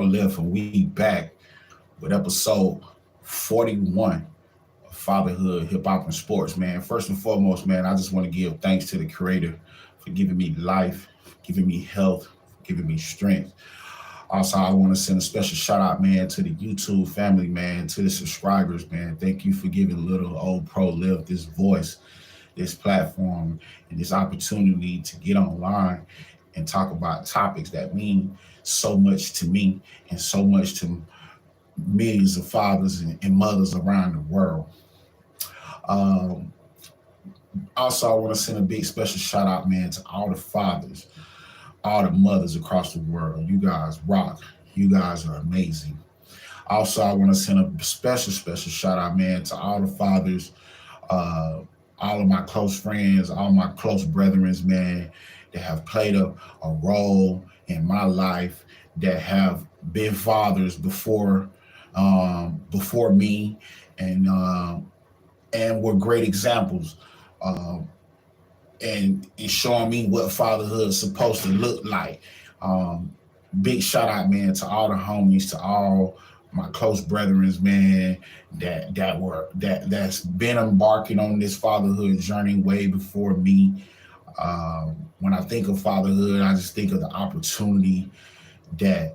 Lift, and we back with episode 41 of Fatherhood, Hip Hop, and Sports, man. First and foremost, man, I just want to give thanks to the Creator for giving me life, giving me health, giving me strength. Also, I want to send a special shout out, man, to the YouTube family, man, to the subscribers, man. Thank you for giving little old Pro Lift this voice, this platform, and this opportunity to get online and talk about topics that mean so much to me and so much to millions of fathers and mothers around the world. Um, Also, I want to send a big special shout out, man, to all the fathers, all the mothers across the world. You guys rock. You guys are amazing. Also, I want to send a special shout out, man, to all the fathers, uh, all of my close friends, all my close brethren, man, that have played a role in my life, that have been fathers before me, and were great examples, um, and showing me what fatherhood is supposed to look like. Um, Big shout out, man, to all the homies, to all my close brethren, man, that's been embarking on this fatherhood journey way before me. When I think of fatherhood, I just think of the opportunity that,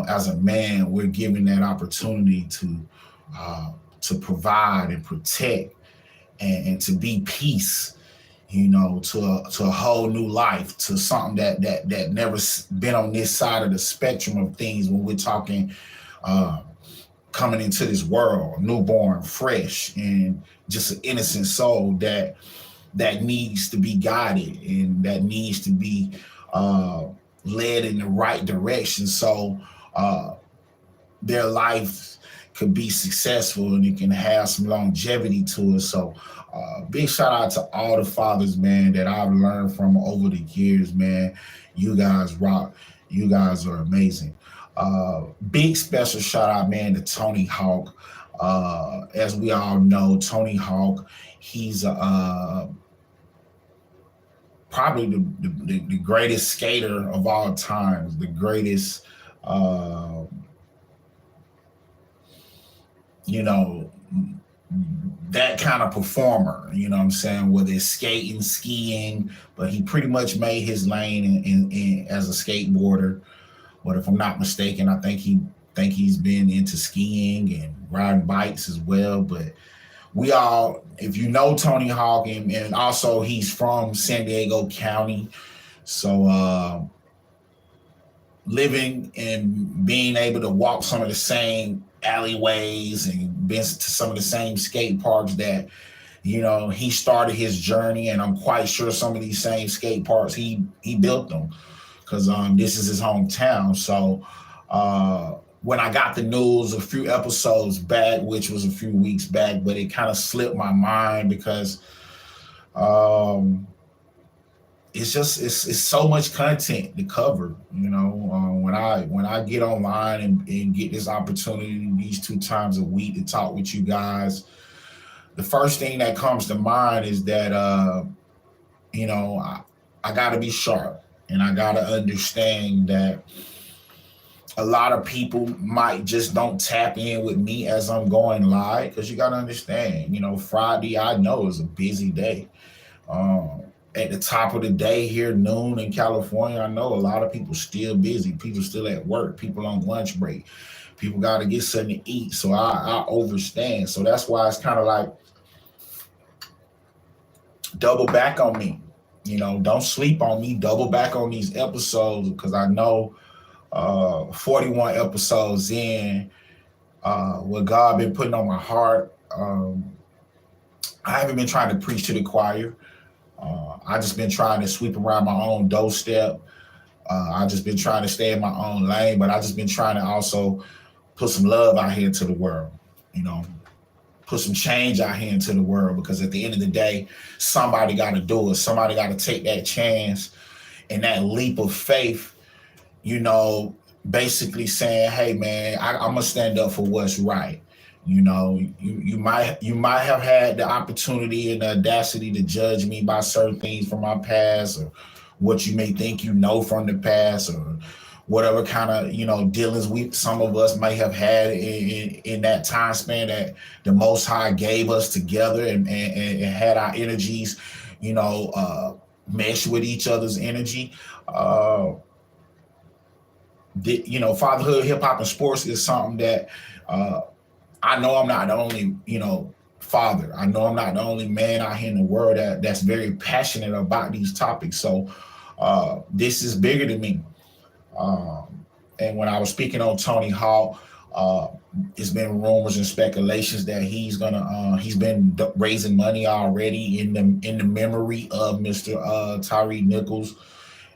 as a man, we're given that opportunity to provide and protect, and to be peace, to a whole new life, to something that never been on this side of the spectrum of things when we're talking, uh, coming into this world, newborn, fresh, and just an innocent soul that needs to be guided and that needs to be uh, led in the right direction, so uh, their life could be successful and it can have some longevity to it. So, big shout out to all the fathers, man, that I've learned from over the years, man. You guys rock. You guys are amazing. Big special shout out, man, to Tony Hawk. As we all know, Tony Hawk, he's probably the greatest skater of all times, the greatest, uh, you know, that kind of performer, you know what I'm saying, whether it's skating, skiing, but he pretty much made his lane as a skateboarder. But if I'm not mistaken, I think he's been into skiing and riding bikes as well. But we all, if you know Tony Hawk, and also he's from San Diego County, so living and being able to walk some of the same alleyways and been to some of the same skate parks that he started his journey, and I'm quite sure some of these same skate parks he built them, because this is his hometown. So when I got the news a few episodes back, which was a few weeks back, but it kind of slipped my mind because um, it's so much content to cover. When I get online and get this opportunity these 2 times a week to talk with you guys, the first thing that comes to mind is that I got to be sharp, and I got to understand that a lot of people might just don't tap in with me as I'm going live, because you got to understand, Friday, I know, is a busy day. At the top of the day here, noon in California, I know a lot of people still busy. People still at work. People on lunch break. People got to get something to eat. So I understand. So that's why it's kind of like double back on me. Don't sleep on me. Double back on these episodes, because I know 41 episodes in, what God been putting on my heart. I haven't been trying to preach to the choir. I just been trying to sweep around my own doorstep. I just been trying to stay in my own lane, but I just been trying to also put some love out here into the world, put some change out here into the world, because at the end of the day, somebody got to do it. Somebody got to take that chance and that leap of faith, basically saying, hey, man, I'm going to stand up for what's right. You might have had the opportunity and the audacity to judge me by certain things from my past, or what you may think from the past, or whatever kind of dealings some of us might have had in that time span that the Most High gave us together, and had our energies, mesh with each other's energy. Fatherhood, hip hop, and sports is something that I know I'm not the only father. I know I'm not the only man out here in the world that's very passionate about these topics. So this is bigger than me. And when I was speaking on Tony Hawk, it's been rumors and speculations that he's been raising money already in the memory of Mr. Tyre Nichols.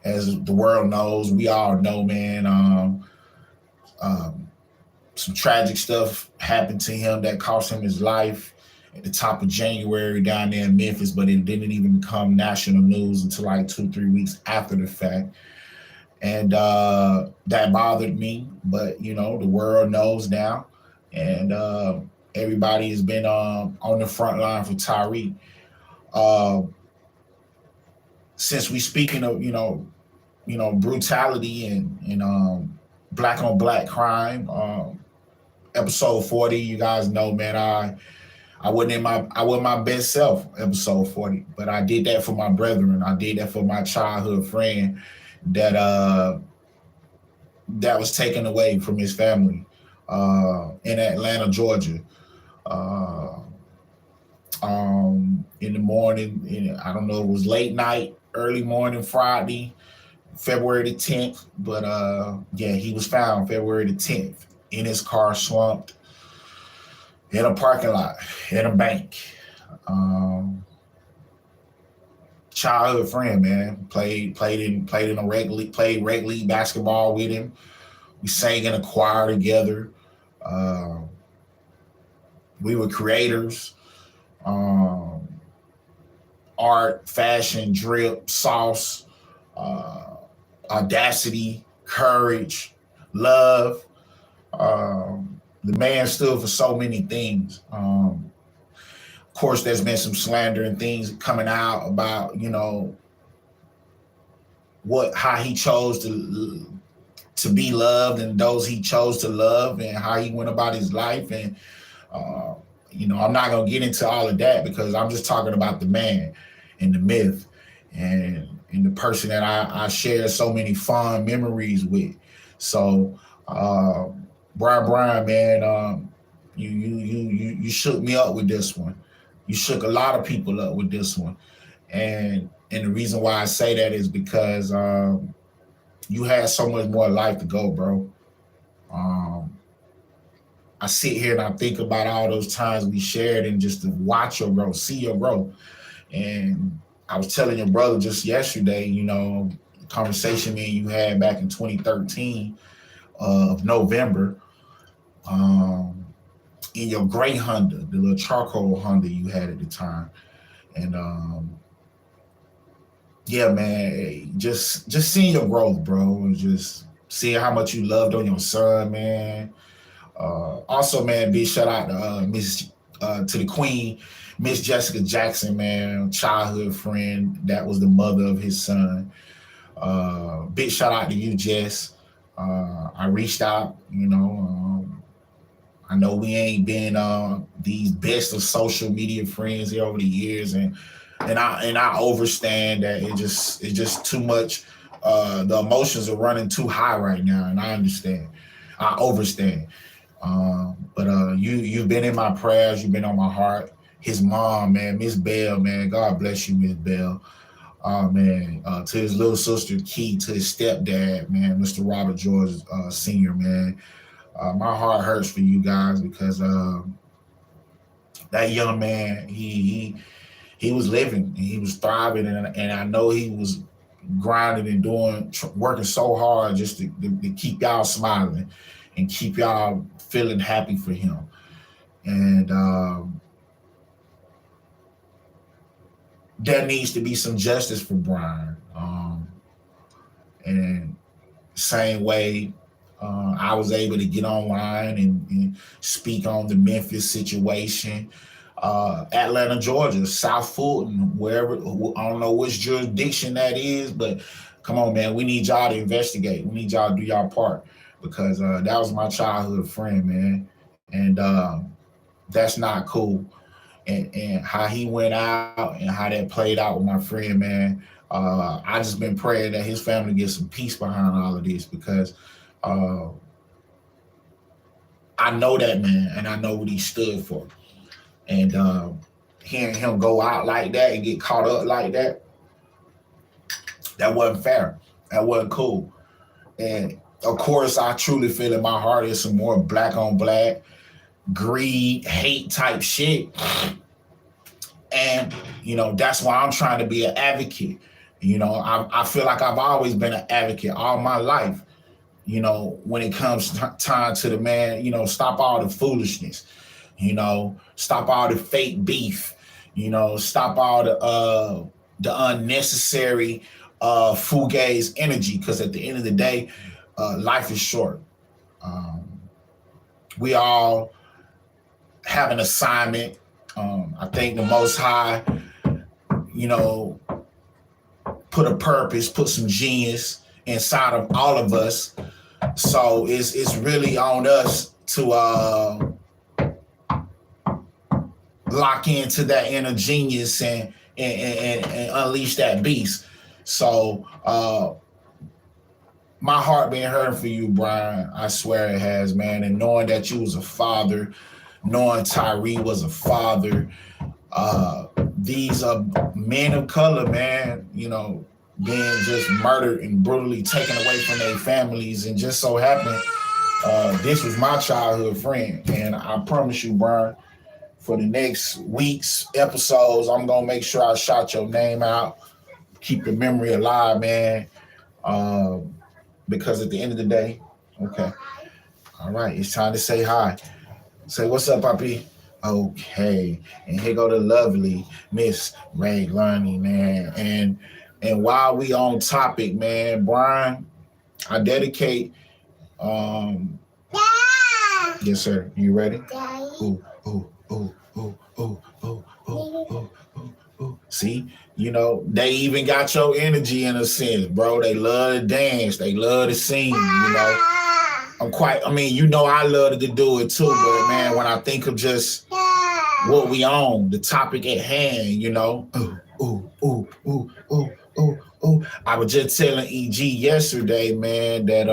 As the world knows, we all know, man. Some tragic stuff happened to him that cost him his life at the top of January down there in Memphis, but it didn't even become national news until like 2-3 weeks after the fact. And that bothered me, but the world knows now, and everybody has been on the front line for Tyre. Since we speaking of brutality and black on black crime, episode 40, you guys know, man, I wasn't my best self, episode 40, but I did that for my brethren. I did that for my childhood friend that was taken away from his family in Atlanta, Georgia. In the morning, I don't know, it was late night, early morning, Friday, February the 10th. But he was found February the 10th in his car, slumped in a parking lot, in a bank. Childhood friend, man. Played in a rec league basketball with him. We sang in a choir together. We were creators. Art, fashion, drip, sauce, audacity, courage, love. The man stood for so many things. Of course, there's been some slander and things coming out about, how he chose to be loved and those he chose to love and how he went about his life. And, I'm not going to get into all of that because I'm just talking about the man and the myth and the person that I share so many fond memories with. So, Brian, man, you shook me up with this one. You shook a lot of people up with this one. And the reason why I say that is because you had so much more life to go, bro. I sit here and I think about all those times we shared and just to watch your growth, see your growth. And I was telling your brother just yesterday, the conversation me and you had back in 2013 of November, in your gray Honda, the little charcoal Honda you had at the time. And man, just seeing your growth, bro, and just seeing how much you loved on your son, man. Also, man, big shout out to to the Queen, Miss Jessica Jackson, man, childhood friend. That was the mother of his son. Big shout out to you, Jess. I reached out, I know we ain't been these best of social media friends here over the years, and I understand that it's just too much. The emotions are running too high right now, and I understand. I understand. But you've been in my prayers. You've been on my heart. His mom, man, Miss Bell, man, God bless you, Miss Bell. Man, to his little sister Key, to his stepdad, man, Mr. Robert George Sr., man. My heart hurts for you guys because that young man, he was living and he was thriving, and I know he was grinding and working so hard just to keep y'all smiling and keep y'all feeling happy for him. And there needs to be some justice for Brian. And same way, I was able to get online and speak on the Memphis situation. Atlanta, Georgia, South Fulton, wherever, I don't know which jurisdiction that is, but Come on, man. We need y'all to investigate. We need y'all to do y'all part because that was my childhood friend, man. And that's not cool. And how he went out and how that played out with my friend, man. I just been praying that his family gets some peace behind all of this because I know that man and I know what he stood for. And hearing him go out like that and get caught up like that, that wasn't fair. That wasn't cool. And of course, I truly feel in my heart there's some more black on black, greed, hate type shit. And, you know, that's why I'm trying to be an advocate. You know, I feel like I've always been an advocate all my life. You know, when it comes time to the man, you know, stop all the foolishness, you know, stop all the fake beef, you know, stop all the unnecessary fugazi energy. Because at the end of the day, life is short. We all have an assignment. I think the Most High, you know, put a purpose, put some genius inside of all of us. So it's really on us to lock into that inner genius and unleash that beast. So my heart been hurting for you, Brian. I swear it has, man. And knowing that you was a father, knowing Tyree was a father, these are men of color, man, you know, being just murdered and brutally taken away from their families. And just so happened, this was my childhood friend. And I promise you, Brian, for the next week's episodes, I'm going to make sure I shout your name out, keep your memory alive, man. Because at the end of the day, okay. All right, it's time to say hi. Say, what's up, Poppy? Okay. And here go the lovely Miss Ray Lunny, man. And while we on topic, man, Brian, I dedicate yes, sir. You ready? Ooh, ooh, ooh, ooh, ooh, ooh, ooh, ooh, ooh. See, you know, they even got your energy in a sense, bro. They love to dance, they love to sing, you know. You know, I love to do it too, but man, when I think of just what we own, the topic at hand, you know, ooh, ooh, ooh, ooh, ooh, ooh. I was just telling EG yesterday, man, that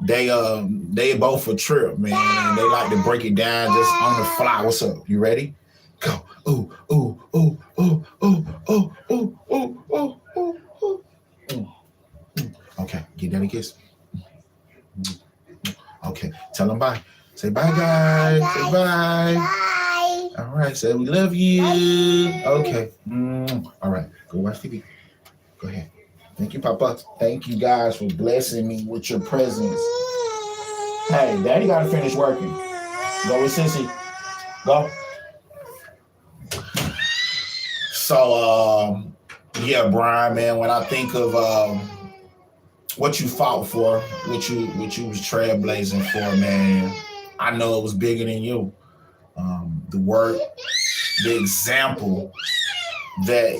they both a trip, man, and they like to break it down just on the fly. What's up? You ready? Go. Ooh, ooh, ooh, ooh, ooh, ooh, ooh, ooh, ooh, ooh, ooh. Okay, give Daddy a kiss. Okay, tell them bye. Say bye, guys. Say bye. Bye. All right, say we love you. Okay. All right, go watch TV. Go ahead. Thank you, Papa. Thank you guys for blessing me with your presence. Hey, Daddy got to finish working. Go with Sissy. Go. So, yeah, Brian, man, when I think of what you fought for, what you was trailblazing for, man, I know it was bigger than you. The work, the example that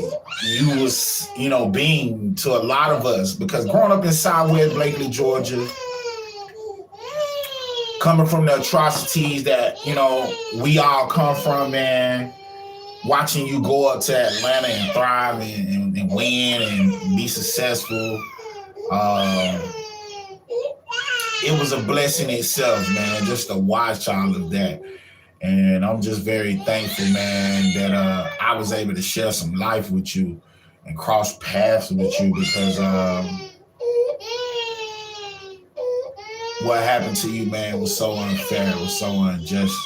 you was, you know, being to a lot of us, because growing up in Southwest Blakely, Georgia, coming from the atrocities that, you know, we all come from, man, watching you go up to Atlanta and thrive and win and be successful, it was a blessing itself, man, just to watch all of that. And I'm just very thankful, man, that I was able to share some life with you and cross paths with you, because what happened to you, man, was so unfair, it was so unjust.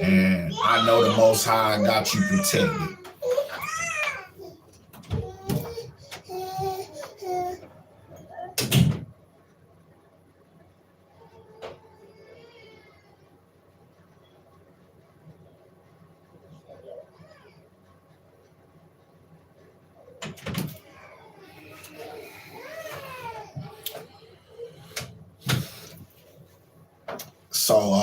And I know the Most High got you protected. So,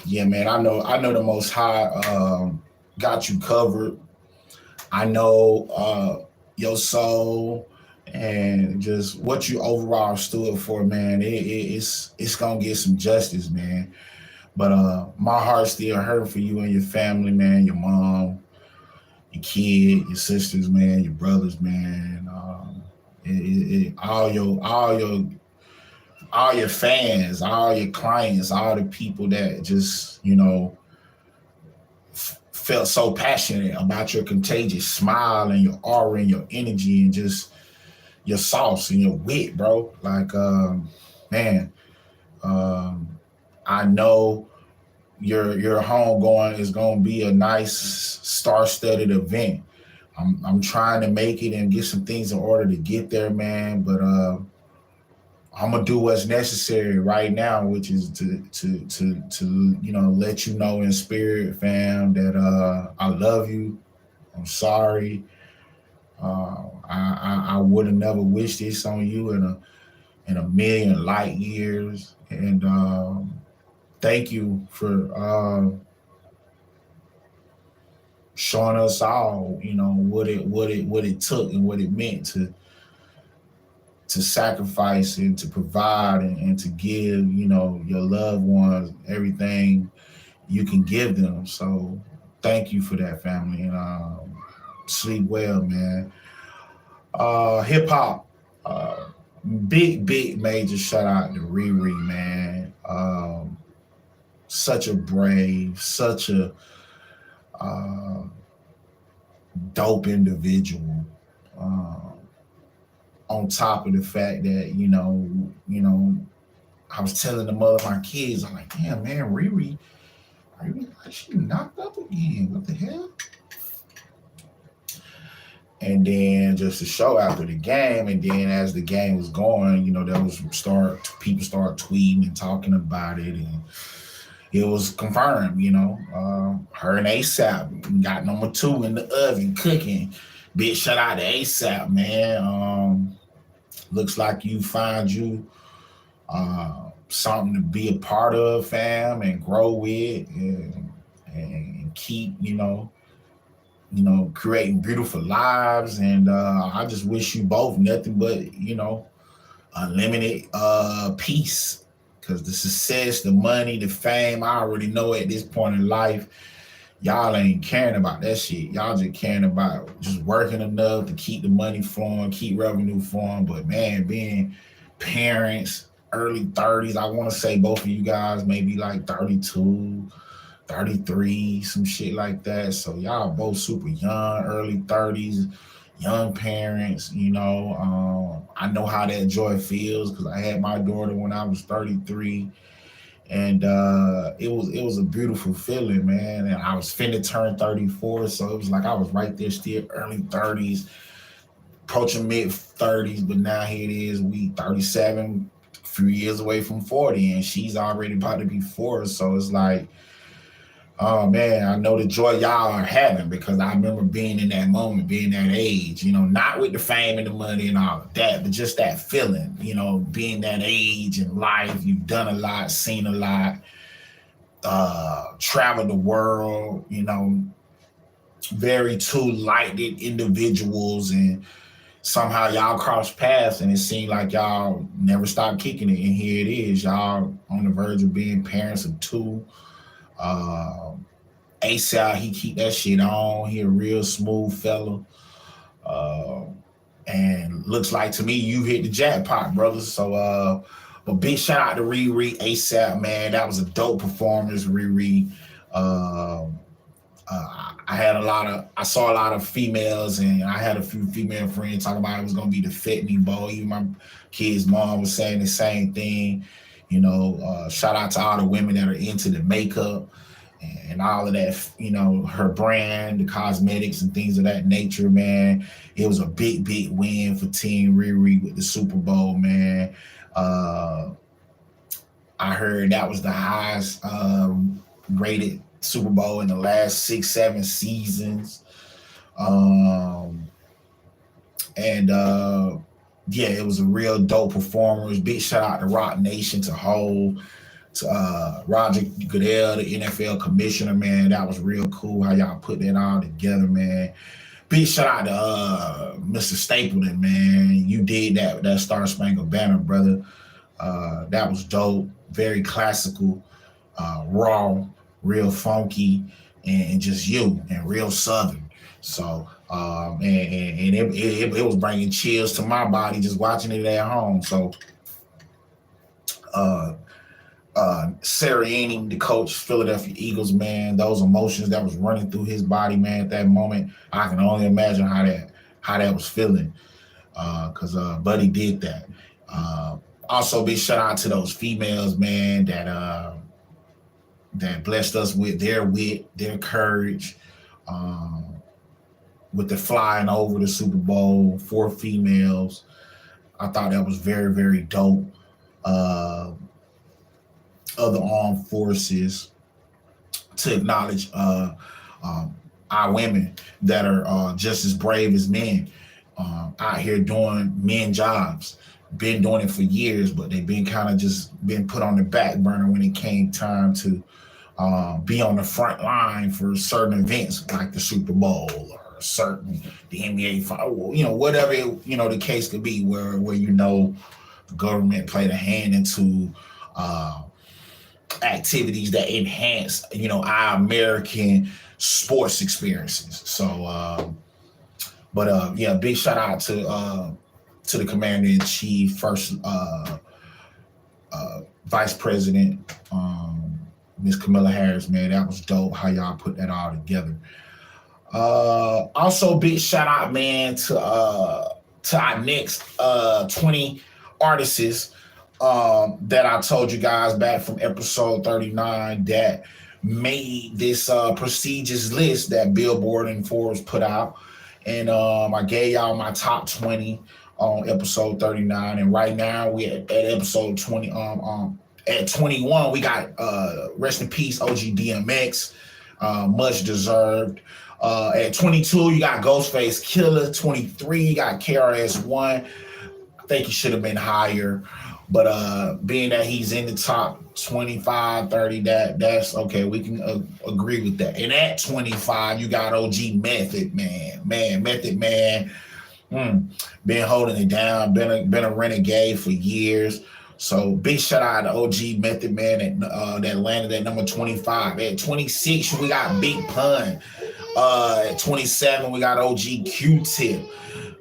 yeah, man, I know the Most High got you covered. I know your soul and just what you overall stood for, man. It's gonna get some justice, man. But my heart still hurt for you and your family, man. Your mom, your kid, your sisters, man, your brothers, man. All your fans, all your clients, all the people that just felt so passionate about your contagious smile and your aura and your energy and just your sauce and your wit, bro. Like, man, um, I know your homegoing is gonna be a nice star-studded event. I'm trying to make it and get some things in order to get there, man. But I'm gonna do what's necessary right now, which is to let you know in spirit, fam, that I love you. I'm sorry. I would have never wished this on you in a million light years. And thank you for showing us all, what it took and what it meant to sacrifice and to provide and to give, your loved ones everything you can give them. So thank you for that, family, and sleep well, man. Hip hop, big major shout out to Riri, man. Such a brave, such a uh, dope individual. Um, on top of the fact that I was telling the mother of my kids, I'm like, damn, man, Riri, like she knocked up again. What the hell? And then just to show after the game, and then as the game was going, there was people start tweeting and talking about it, and it was confirmed. Her and ASAP got number 2 in the oven cooking. Big shout out to ASAP, man. Looks like you find you something to be a part of, fam, and grow with, and keep, creating beautiful lives. And I just wish you both nothing but, unlimited peace. Because the success, the money, the fame, I already know at this point in life, y'all ain't caring about that shit. Y'all just caring about just working enough to keep the money flowing, keep revenue flowing. But man, being parents, early 30s, I want to say both of you guys maybe like 32, 33, some shit like that. So y'all both super young, early 30s, young parents. I know how that joy feels because I had my daughter when I was 33. And it was a beautiful feeling, man. And I was finna turn 34, so it was like I was right there, still early 30s, approaching mid 30s. But now here it is, we 37, a few years away from 40, and she's already about to be 4. So it's like, oh man, I know the joy y'all are having because I remember being in that moment, being that age, not with the fame and the money and all of that, but just that feeling, being that age in life. You've done a lot, seen a lot, traveled the world, very two lighted individuals, and somehow y'all crossed paths and it seemed like y'all never stopped kicking it. And here it is, y'all on the verge of being parents of 2. ASAP, he keep that shit on. He a real smooth fella. And looks like to me you hit the jackpot, brother. So but big shout out to Riri, ASAP, man. That was a dope performance, Riri. I saw a lot of females, and I had a few female friends talking about it was gonna be the Fit Me Bowl. Even my kid's mom was saying the same thing. Shout out to all the women that are into the makeup and all of that, her brand, the cosmetics and things of that nature, man. It was a big win for Team Riri with the Super Bowl, man. I heard that was the highest rated Super Bowl in the last 6-7 seasons. Yeah, it was a real dope performance. Big shout out to Rock Nation, to Hov, to Roger Goodell, the NFL commissioner, man. That was real cool how y'all put that all together, man. Big shout out to Mr. Stapleton, man. You did that Star Spangled Banner, brother. That was dope. Very classical, raw, real funky, and just you and real southern. So and it was bringing chills to my body just watching it at home. So uh Sirianni, the coach, Philadelphia Eagles, man, those emotions that was running through his body, man, at that moment, I can only imagine how that was feeling. Because Buddy did that. Also, big shout out to those females, man, that blessed us with their wit, their courage, with the flying over the Super Bowl, 4 females. I thought that was very, very dope. Other armed forces to acknowledge our women that are just as brave as men, out here doing men jobs. Been doing it for years, but they've been kind of just been put on the back burner when it came time to be on the front line for certain events like the Super Bowl or the NBA final, whatever the case could be, where the government played a hand into activities that enhance our American sports experiences. So yeah, big shout out to the commander in chief, first vice president, Miss Kamala Harris, man. That was dope how y'all put that all together. Also big shout out, man, to our next 20 artists that I told you guys back from episode 39 that made this prestigious list that Billboard and Forbes put out. And I gave y'all my top 20 on episode 39. And right now we at episode 20. At 21, we got rest in peace, OG DMX, much deserved. At 22, you got Ghostface Killah. 23, you got KRS-One. I think he should have been higher. But being that he's in the top 25, 30, that's okay. We can agree with that. And at 25, you got OG Method Man. Method Man. Been holding it down. Been a renegade for years. So big shout out to OG Method Man that landed at number 25. At 26, we got Big Pun. At 27, we got OG Q-Tip.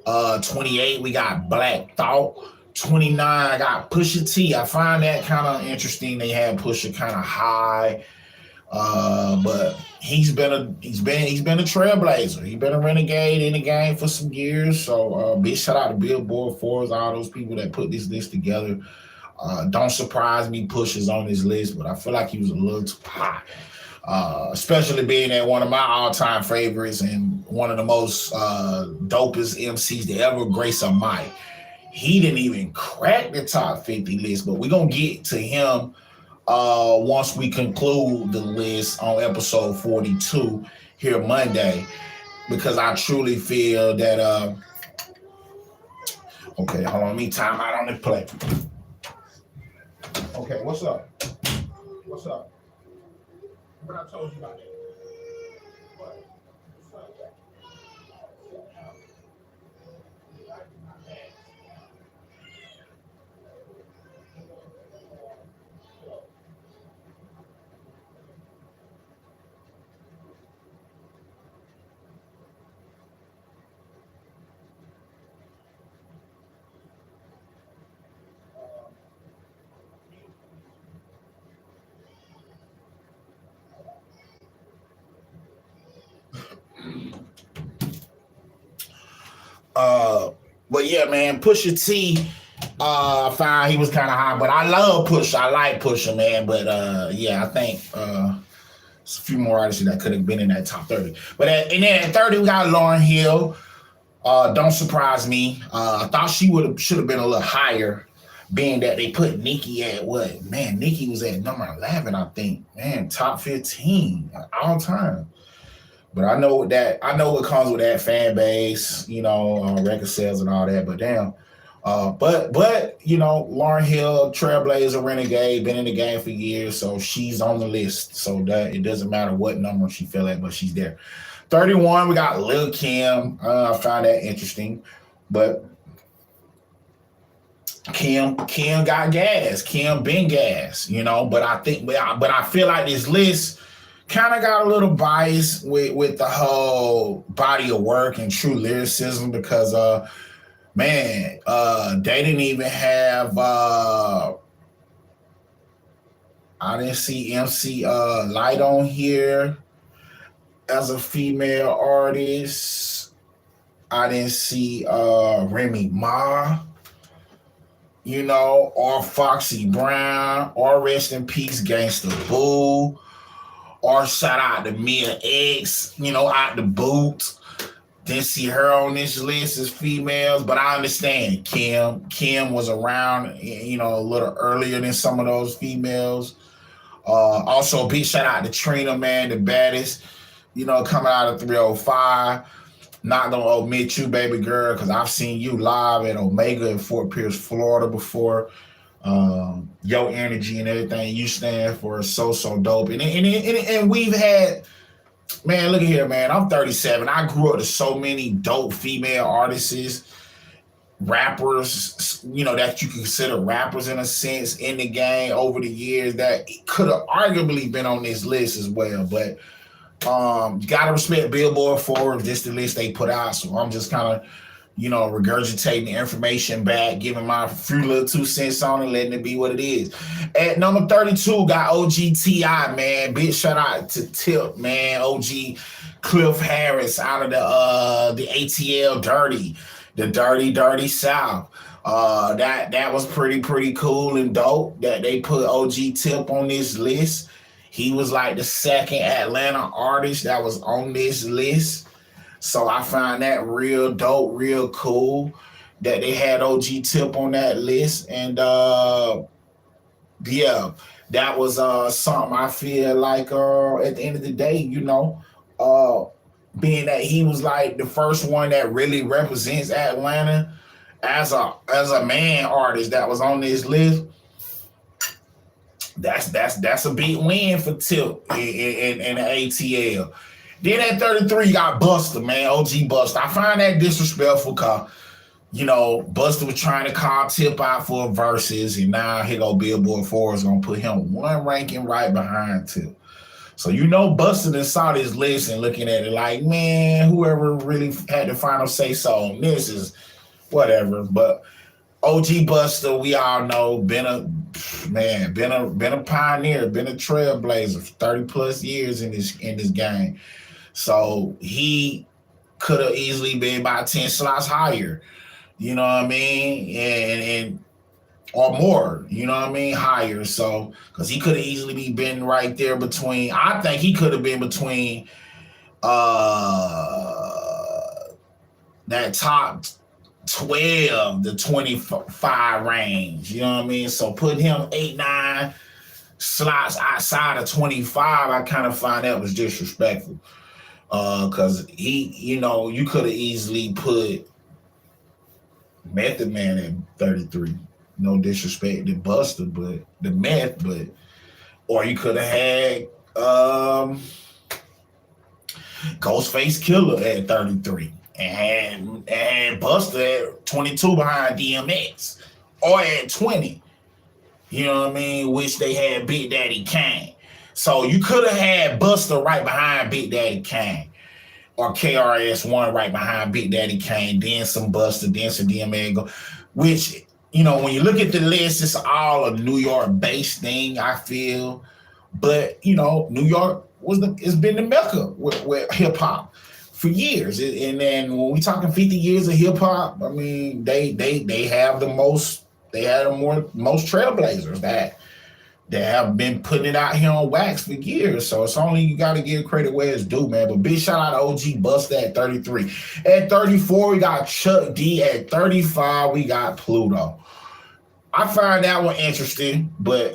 28, we got Black Thought. 29, I got Pusha T. I find that kind of interesting. They had Pusha kind of high, but he's been a trailblazer. He's been a renegade in the game for some years. So big shout out to Billboard, Forbes, all those people that put this list together. Don't surprise me, Pusha's on this list, but I feel like he was a little too high. Especially being at one of my all-time favorites and one of the most dopest MCs to ever grace a mic. He didn't even crack the top 50 list, but we're going to get to him once we conclude the list on episode 42 here Monday, because I truly feel that, okay, hold on, let me time out on the play. Okay, what's up? What's up? What I told you about it. What? What's up? But yeah, man, Pusha T, I found he was kind of high, but I love Pusha. I like Pusha, man. But yeah, I think there's a few more artists that could have been in that top 30. But and then at 30, we got Lauryn Hill. Don't surprise me. I thought she should have been a little higher, being that they put Nicki at what? Man, Nicki was at number 11, I think. Man, top 15 all time. But I know what comes with that fan base, record sales and all that. But damn, but Lauryn Hill, trailblazer, renegade, been in the game for years, so she's on the list. So that it doesn't matter what number she fell at, but she's there. 31, we got Lil Kim. I found that interesting. But Kim got gas. Kim been gas, you know. But I feel like this list kind of got a little biased with the whole body of work and true lyricism because they didn't even have I didn't see MC Light on here as a female artist. I didn't see Remy Ma, you know, or Foxy Brown, or rest in peace Gangsta Boo, or shout out to Mia X, you know, out the boot. Didn't see her on this list as females, but I understand Kim was around, you know, a little earlier than some of those females. Also, big shout out to Trina, man, the baddest, you know, coming out of 305. Not gonna omit you, baby girl, because I've seen you live at Omega in Fort Pierce, Florida before. Your energy and everything you stand for is so dope. And we've had, man, look at here, man. I'm 37. I grew up to so many dope female artists, rappers, you know, that you consider rappers in a sense in the game over the years that could have arguably been on this list as well. But you gotta respect Billboard for just the list they put out. So I'm just kind of, you know, regurgitating the information back, giving my few little 2 cents on it, letting it be what it is. At number 32, got OGTI, man. Big shout out to Tip, man. OG Cliff Harris out of the ATL Dirty, the Dirty South. That was pretty cool and dope that they put OG Tip on this list. He was like the second Atlanta artist that was on this list. So I find that real dope, real cool that they had OG Tip on that list. And yeah, that was something I feel like at the end of the day, you know, being that he was like the first one that really represents Atlanta as a man artist that was on this list. That's a big win for Tip in the ATL. Then at 33, you got Busta, man, OG Busta. I find that disrespectful because, you know, Busta was trying to call Tip out for verses, and now here go Billboard 4 is going to put him one ranking right behind Tip. So, you know, Busta then saw this list and looking at it like, man, whoever really had the final say-so on this is whatever. But OG Busta, we all know, been a pioneer, been a trailblazer for 30 plus years in this game. So he could have easily been about 10 slots higher, you know what I mean? And or more, you know what I mean? Higher. So, because he could have easily been right there between, I think he could have been between that top 12 to 25 range, you know what I mean? So put him 8-9 slots outside of 25, I kind of find that was disrespectful. Because he, you know, you could have easily put Method Man at 33. No disrespect to Busta, but the Meth, or you could have had Ghostface Killer at 33 and had Busta at 22 behind DMX, or at 20. You know what I mean? Which they had Big Daddy Kane. So you could have had Busta right behind Big Daddy Kane, or KRS-One right behind Big Daddy Kane, then some Busta, then some DMX, which, you know, when you look at the list, it's all a New York-based thing, I feel. But, you know, New York it's been the mecca with hip-hop for years. And then when we talking 50 years of hip-hop, I mean, they have the most trailblazers that have been putting it out here on wax for years. So it's only, you got to give credit where it's due, man. But big shout out to OG Busta at 33. At 34, we got Chuck D. At 35, we got Pluto. I find that one interesting, but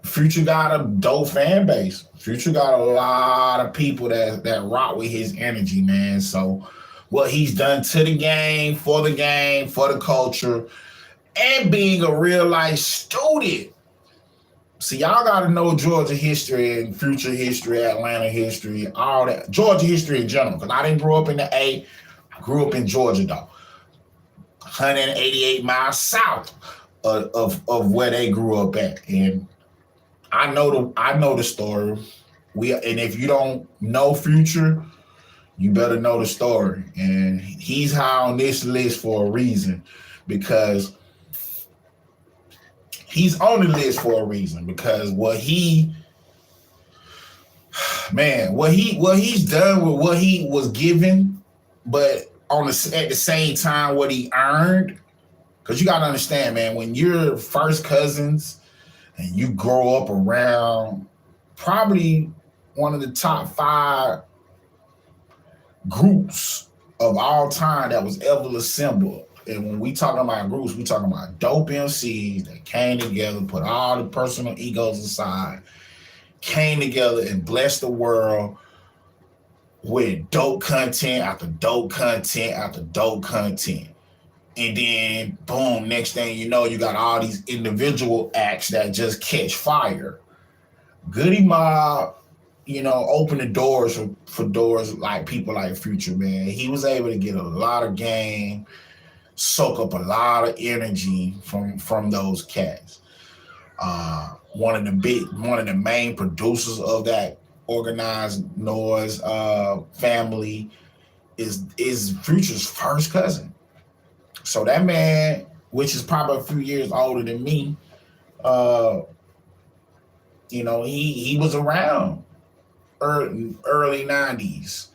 Future got a dope fan base. Future got a lot of people that rock with his energy, man. So what he's done to the game, for the culture, and being a real life student. See, y'all got to know Georgia history and Future history, Atlanta history, all that. Georgia history in general, because I didn't grow up in the A. I grew up in Georgia, though. 188 miles south of where they grew up at. And I know the story. And if you don't know Future, you better know the story. And he's high on this list for a reason, because he's on the list for a reason, because what he's done with what he was given, but at the same time what he earned. Because you gotta understand, man, when you're first cousins and you grow up around probably one of the top 5 groups of all time that was ever assembled. And when we talking about groups, we talking about dope MCs that came together, put all the personal egos aside, came together and blessed the world with dope content after dope content after dope content. And then, boom, next thing you know, you got all these individual acts that just catch fire. Goodie Mob, open the doors for doors like people like Future, man. He was able to get a lot of game, soak up a lot of energy from those cats. One of the main producers of that Organized Noise family is Future's first cousin. So that man, which is probably a few years older than me, he was around early 90s,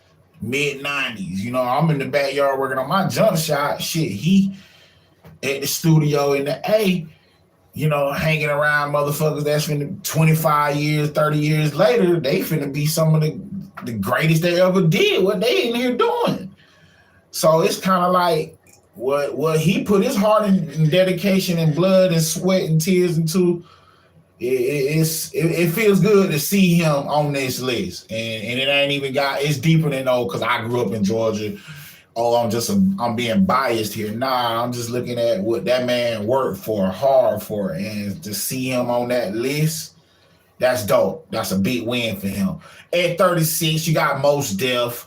mid 90s. I'm in the backyard working on my jump shot. Shit, he at the studio in the A, hanging around motherfuckers that's finna 25 years, 30 years later, they finna be some of the greatest they ever did, what they in here doing. So it's kind of like what he put his heart and dedication and blood and sweat and tears into. It feels good to see him on this list, and it ain't even it's deeper than because I grew up in Georgia. I'm being biased here. Nah, I'm just looking at what that man worked hard for, and to see him on that list, that's dope. That's a big win for him. At 36, you got Mos Def.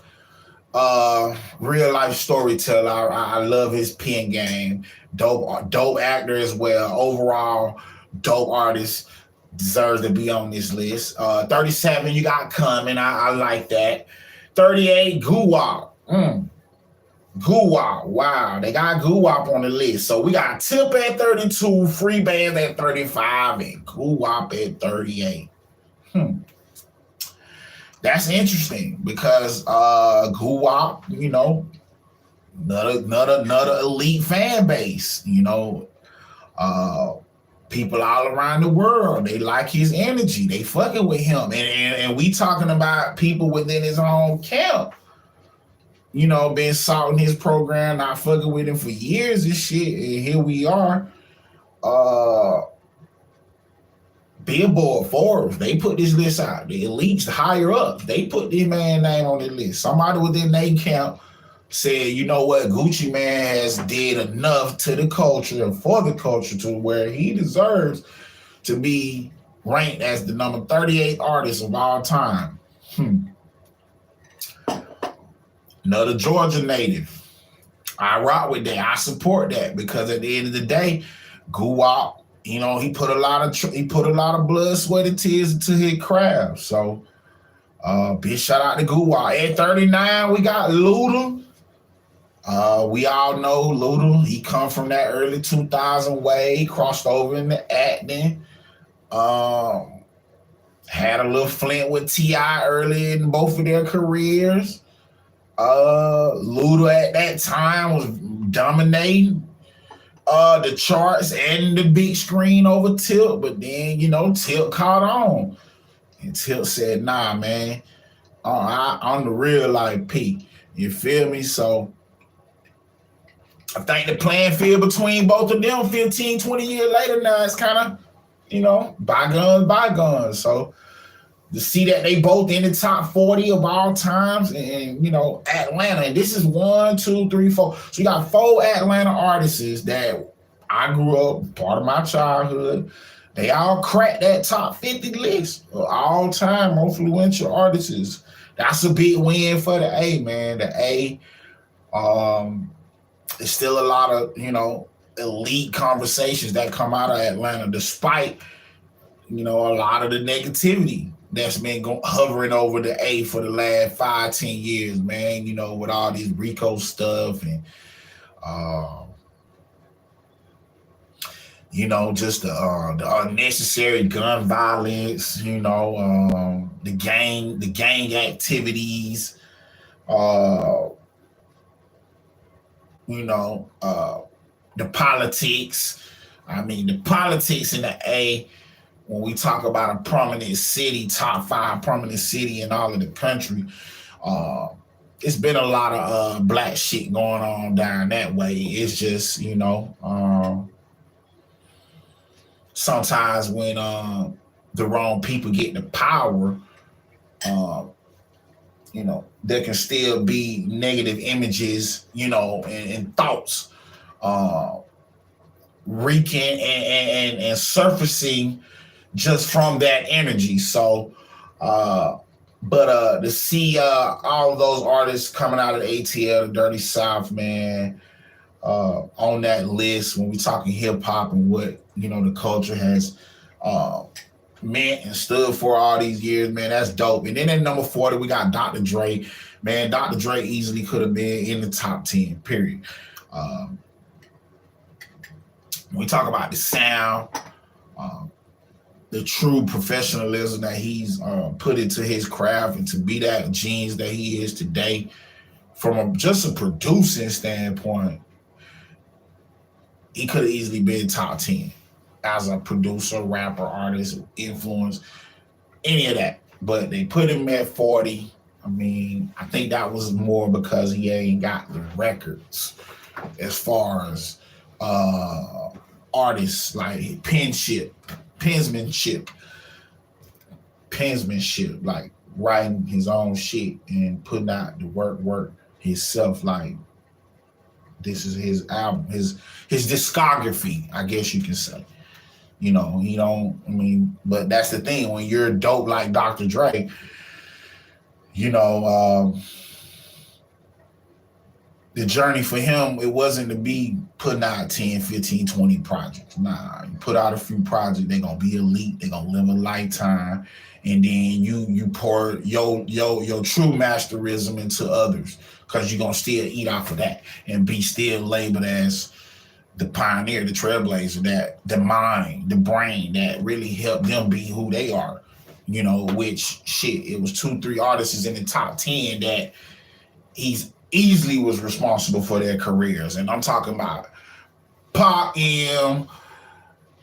Real life storyteller. I love his pen game. Dope actor as well. Overall, dope artist, deserves to be on this list. 37, you got Common. I like that. 38, Guwap. Guwap. Wow, they got Guwap on the list. So we got Tip at 32, Free Band at 35, and Guwap at 38. That's interesting because Guwap, another elite fan base, people all around the world, they like his energy, they fucking with him, and we talking about people within his own camp, been salting his program, not fucking with him for years and shit, and here we are. Billboard, Forbes, they put this list out. The elites higher up, they put this man's name on the list. Somebody within their camp said, you know what, Gucci Mane has did enough to the culture and for the culture to where he deserves to be ranked as the number 38 artist of all time. Another Georgia native. I rock with that. I support that because at the end of the day, Guwap, he put a lot of blood, sweat, and tears into his craft. So, big shout out to Guwap. At 39, we got Luda. We all know Luda. He come from that early 2000 way. He crossed over into acting. Had a little flint with T.I. early in both of their careers. Luda at that time was dominating the charts and the big screen over Tilt, but then Tilt caught on, and Tilt said, "Nah, man, I'm the real life P." You feel me? So I think the playing field between both of them 15, 20 years later now is kind of, bygones. So to see that they both in the top 40 of all times, and Atlanta, and this is 1, 2, 3, 4. So you got 4 Atlanta artists that I grew up, part of my childhood. They all crack that top 50 list of all-time most influential artists. That's a big win for the A, man. The A, there's still a lot of, elite conversations that come out of Atlanta, despite, a lot of the negativity that's been hovering over the A for the last 5-10 years, man, with all this RICO stuff and, just the unnecessary gun violence, the gang activities, the politics. I mean, the politics in the A, when we talk about a prominent city, top 5 prominent city in all of the country, it's been a lot of black shit going on down that way. It's just, sometimes when the wrong people get the power, there can still be negative images, and thoughts reeking and surfacing just from that energy. So, to see all of those artists coming out of the ATL, the Dirty South, man, on that list when we talking hip hop and what the culture has meant and stood for all these years, man, that's dope. And then at number 40, we got Dr. Dre. Man, Dr. Dre easily could have been in the top 10, period. When we talk about the sound, the true professionalism that he's put into his craft, and to be that genius that he is today, from just a producing standpoint, he could have easily been top 10 as a producer, rapper, artist, influence, any of that. But they put him at 40. I mean, I think that was more because he ain't got the records as far as artists, like penmanship, like writing his own shit and putting out the work himself. Like, this is his album, his discography, I guess you can say. But that's the thing. When you're dope like Dr. Dre, the journey for him, it wasn't to be putting out 10, 15, 20 projects. Nah, you put out a few projects, they're going to be elite, they're going to live a lifetime, and then you pour your true masterism into others, because you're going to still eat off of that and be still labeled as the pioneer, the trailblazer, that the mind, the brain that really helped them be who they are. Which shit, it was 2-3 artists in the top 10 that he's easily was responsible for their careers. And I'm talking about Pac, M,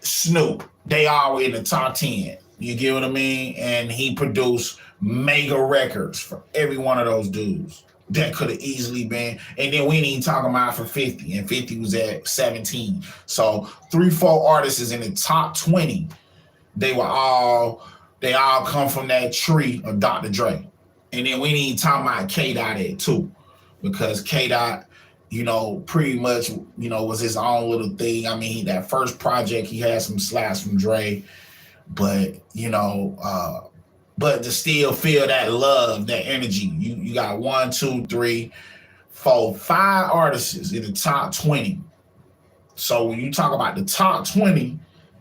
Snoop. They all in the top 10. You get what I mean? And he produced mega records for every one of those dudes. That could have easily been. And then we ain't even talking about for 50. And 50 was at 17. So 3-4 artists is in the top 20. They all come from that tree of Dr. Dre. And then we ain't even talking about K-Dot at too. Because K-Dot, pretty much, was his own little thing. I mean, that first project, he had some slaps from Dre. But, but to still feel that love, that energy, you got 1, 2, 3, 4, 5 artists in the top 20. So when you talk about the top 20,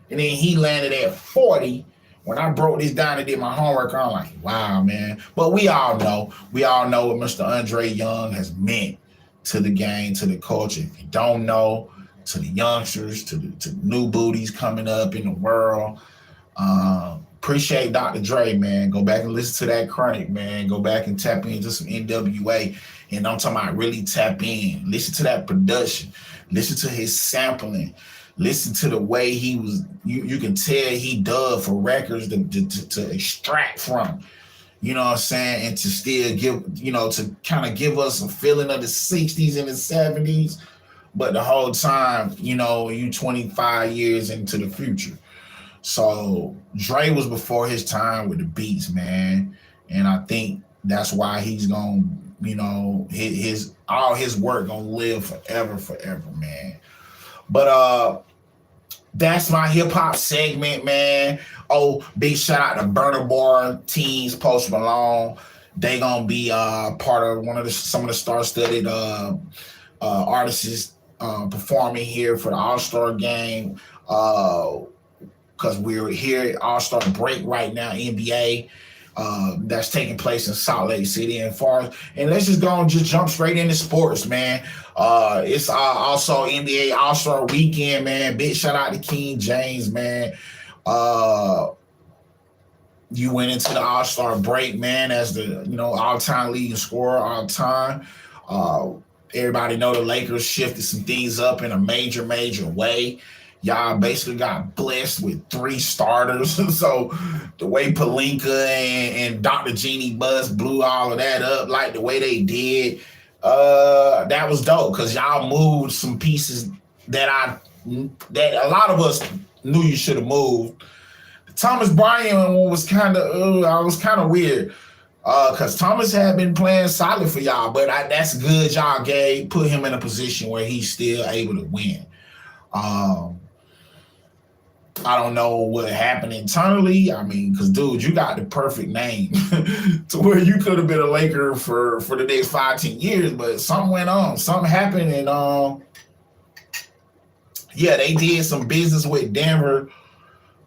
and then he landed at 40, when I broke this down and did my homework, I'm like, wow, man. But we all know what Mr. Andre Young has meant to the game, to the culture. If you don't know, to the youngsters, to the new booties coming up in the world, appreciate Dr. Dre, man. Go back and listen to that Chronic, man. Go back and tap into some NWA. And I'm talking about really tap in. Listen to that production. Listen to his sampling. Listen to the way he was. You can tell he dug for records to extract from. You know what I'm saying? And to still give, to kind of give us a feeling of the 60s and the 70s. But the whole time, you 25 years into the future. So Dre was before his time with the beats, man. And I think that's why he's gonna, all his work gonna live forever, man. But That's my hip hop segment, man. Oh, big shout out to Burna Boy, Teens, Post Malone. They gonna be part of some of the star-studded artists performing here for the All-Star game. Because we're here at All-Star break right now, NBA. That's taking place in Salt Lake City and let's just go and just jump straight into sports, man. It's also NBA All-Star weekend, man. Big shout out to King James, man. You went into the All-Star break, man, as the all-time leading scorer all time. Everybody know the Lakers shifted some things up in a major way. Y'all basically got blessed with 3 starters. So the way Pelinka and Dr. Jeannie Buss blew all of that up, like the way they did, that was dope because y'all moved some pieces that a lot of us knew you should have moved. Thomas Bryant was kind of weird because Thomas had been playing solid for y'all, but that's good. Y'all put him in a position where he's still able to win. I don't know what happened internally. I mean, because, dude, you got the perfect name to where you could have been a Laker for the next 5-10 years, but something went on. Something happened, and, they did some business with Denver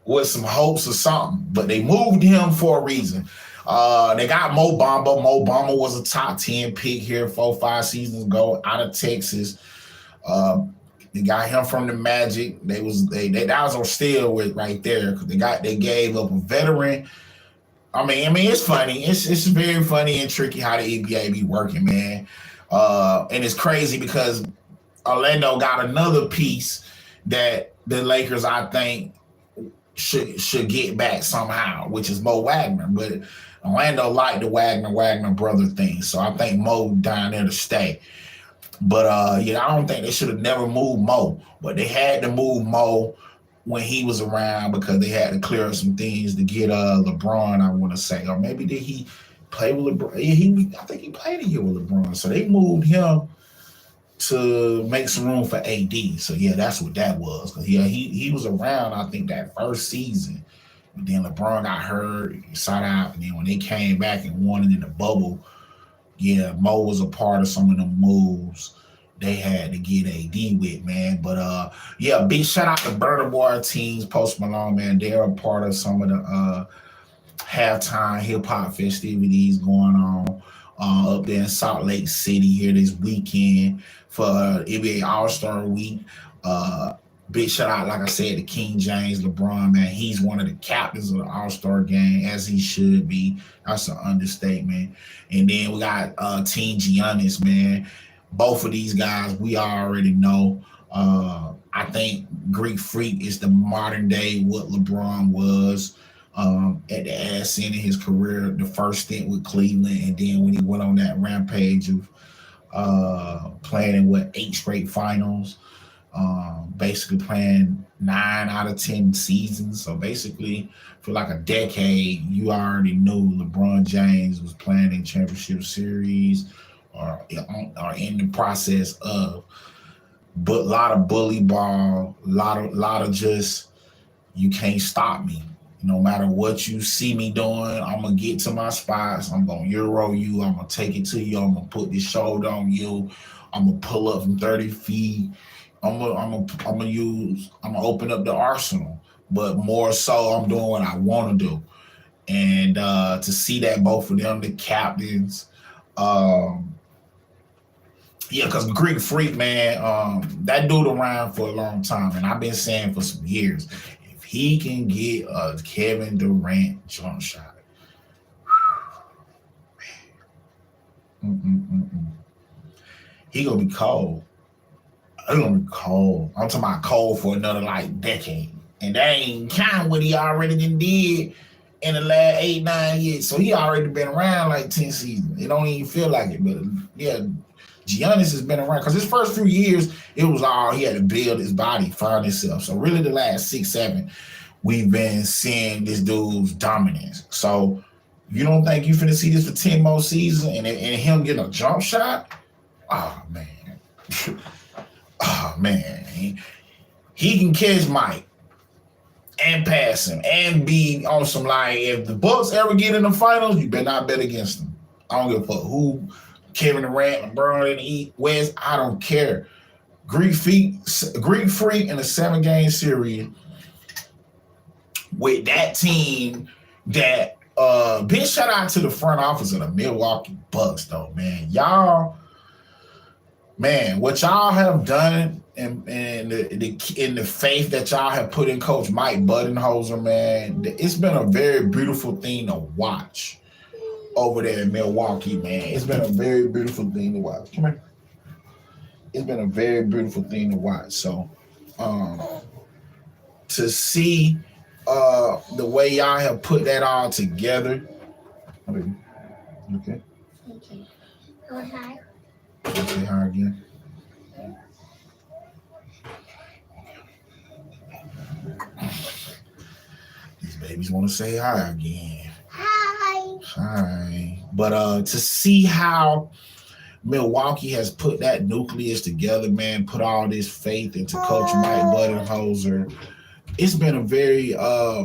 with some hopes or something, but they moved him for a reason. They got Mo Bamba. Mo Bamba was a top 10 pick here 4-5 seasons ago out of Texas. They got him from the Magic. That was on steal with right there. They gave up a veteran. I mean, it's funny. It's very funny and tricky how the NBA be working, man. And it's crazy because Orlando got another piece that the Lakers, I think, should get back somehow, which is Mo Wagner. But Orlando liked the Wagner brother thing, so I think Mo down there to stay. But I don't think they should have never moved Mo. But they had to move Mo when he was around because they had to clear up some things to get LeBron, I want to say. Or maybe did he play with LeBron? I think he played a year with LeBron. So they moved him to make some room for AD. So, that's what that was. Because, he was around, I think, that first season. But then LeBron got hurt, he sat out. And then when they came back and won it in the bubble, Mo was a part of some of the moves they had to get AD with, man. But big shout out to Burna Boy Teens, Post Malone, man. They're a part of some of the halftime hip hop festivities going on up there in Salt Lake City here this weekend for NBA All-Star Week. Big shout out, like I said, to King James, LeBron, man. He's one of the captains of the All-Star game, as he should be. That's an understatement. And then we got Team Giannis, man. Both of these guys, we already know. I think Greek Freak is the modern day what LeBron was at the ass end of his career, the first stint with Cleveland, and then when he went on that rampage of playing in 8 straight finals. Basically playing 9 out of 10 seasons. So basically, for like a decade, you already knew LeBron James was playing in championship series or in the process of. But a lot of bully ball, a lot of just, you can't stop me. No matter what you see me doing, I'm going to get to my spots. I'm going to Euro you. I'm going to take it to you. I'm going to put this shoulder on you. I'm going to pull up from 30 feet. I'm gonna open up the arsenal, but more so I'm doing what I want to do. And to see that both of them, the captains, because Greek Freak, man, that dude around for a long time, and I've been saying for some years, if he can get a Kevin Durant jump shot, he gonna be cold. It's gonna be cold. I'm talking about cold for another decade. And that ain't kind of what he already did in the last 8-9 years. So he already been around 10 seasons. It don't even feel like it. But Giannis has been around because his first few years, it was all he had to build his body, find himself. So really the last 6-7, we've been seeing this dude's dominance. So you don't think you finna see this for 10 more seasons and him getting a jump shot? Oh, man. Oh, man. He can catch Mike. and pass him and be on some like, if the Bucks ever get in the finals, you better not bet against them. I don't give a fuck who, Kevin Durant, LeBron in the East, West, I don't care. Greek Freak in a 7-game series with that team that big shout out to the front office of the Milwaukee Bucks though, man. Y'all, man, what y'all have done and the faith that y'all have put in Coach Mike Budenholzer, man, it's been a very beautiful thing to watch over there in Milwaukee, man. It's been a very beautiful thing to watch. Come here. It's been a very beautiful thing to watch. So to see the way y'all have put that all together. Okay. Okay. Hi. Say hi again. These babies want to say hi again. Hi. Hi. But to see how Milwaukee has put that nucleus together, man, put all this faith into Coach Mike Budenholzer. It's been a very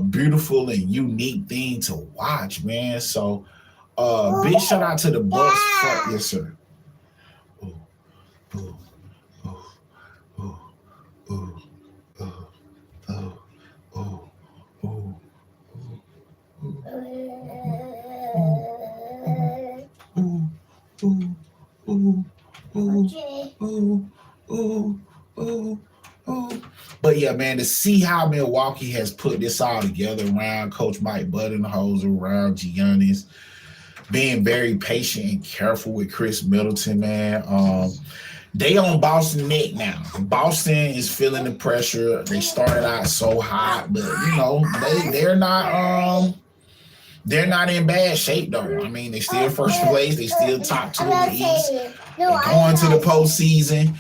beautiful and unique thing to watch, man. So big shout out to the Bucks. Yes, sir. Ooh, ooh, ooh, ooh, ooh, ooh, ooh, ooh, But yeah, man, to see how Milwaukee has put this all together around Coach Mike Budenholzer, around Giannis, being very patient and careful with Chris Middleton, man. They on Boston neck now. Boston is feeling the pressure. They started out so hot, but you know they're not in bad shape though. I mean, they still first place. They still top 2 in the East. They're going to the postseason.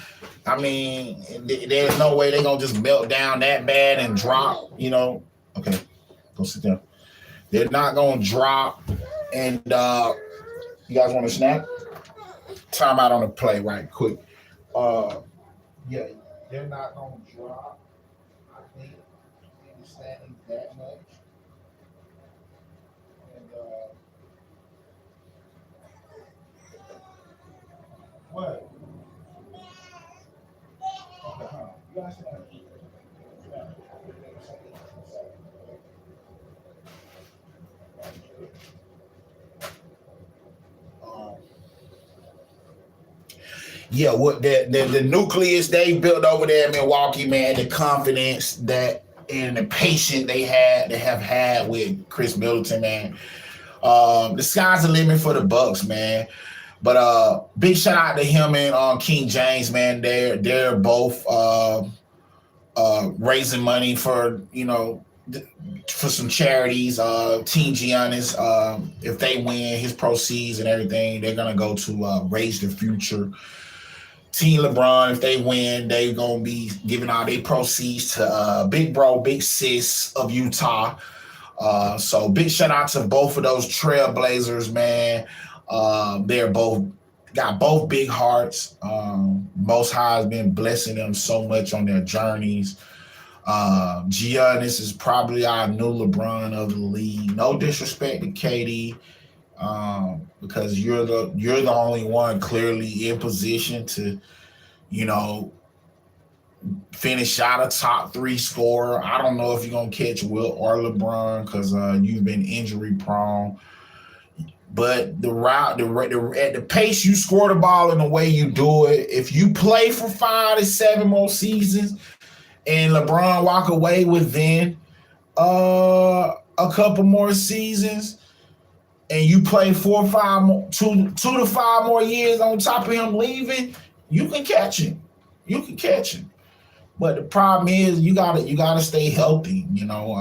I mean, there's no way they're gonna just melt down that bad and drop. You know, okay, go sit down. They're not gonna drop. And you guys want a snack? Time out on the play right quick. Yeah, they're not gonna drop. I think understanding that much. And what? Okay, huh? You guys can eat. Yeah, what the nucleus they built over there in Milwaukee, man, the confidence that and the patience they have had with Chris Middleton, man. The sky's the limit for the Bucks, man. But big shout out to him and King James, man. They're both raising money for, you know, for some charities. Team Giannis, if they win, his proceeds and everything, they're gonna go to Raise the Future. Team LeBron, if they win, they're gonna be giving all their proceeds to Big Bro, Big Sis of Utah. So big shout out to both of those trailblazers, man. They're got both big hearts. Most High has been blessing them so much on their journeys. Giannis is probably our new LeBron of the league. No disrespect to KD, because you're the only one clearly in position to, you know, finish out a top 3 scorer. I don't know if you're gonna catch Will or LeBron because you've been injury prone. But at the pace you score the ball and the way you do it, if you play for 5 to 7 more seasons and LeBron walk away within a couple more seasons, and you play 2 to 5 more years on top of him leaving, you can catch him. You can catch him. But the problem is you gotta stay healthy. You know,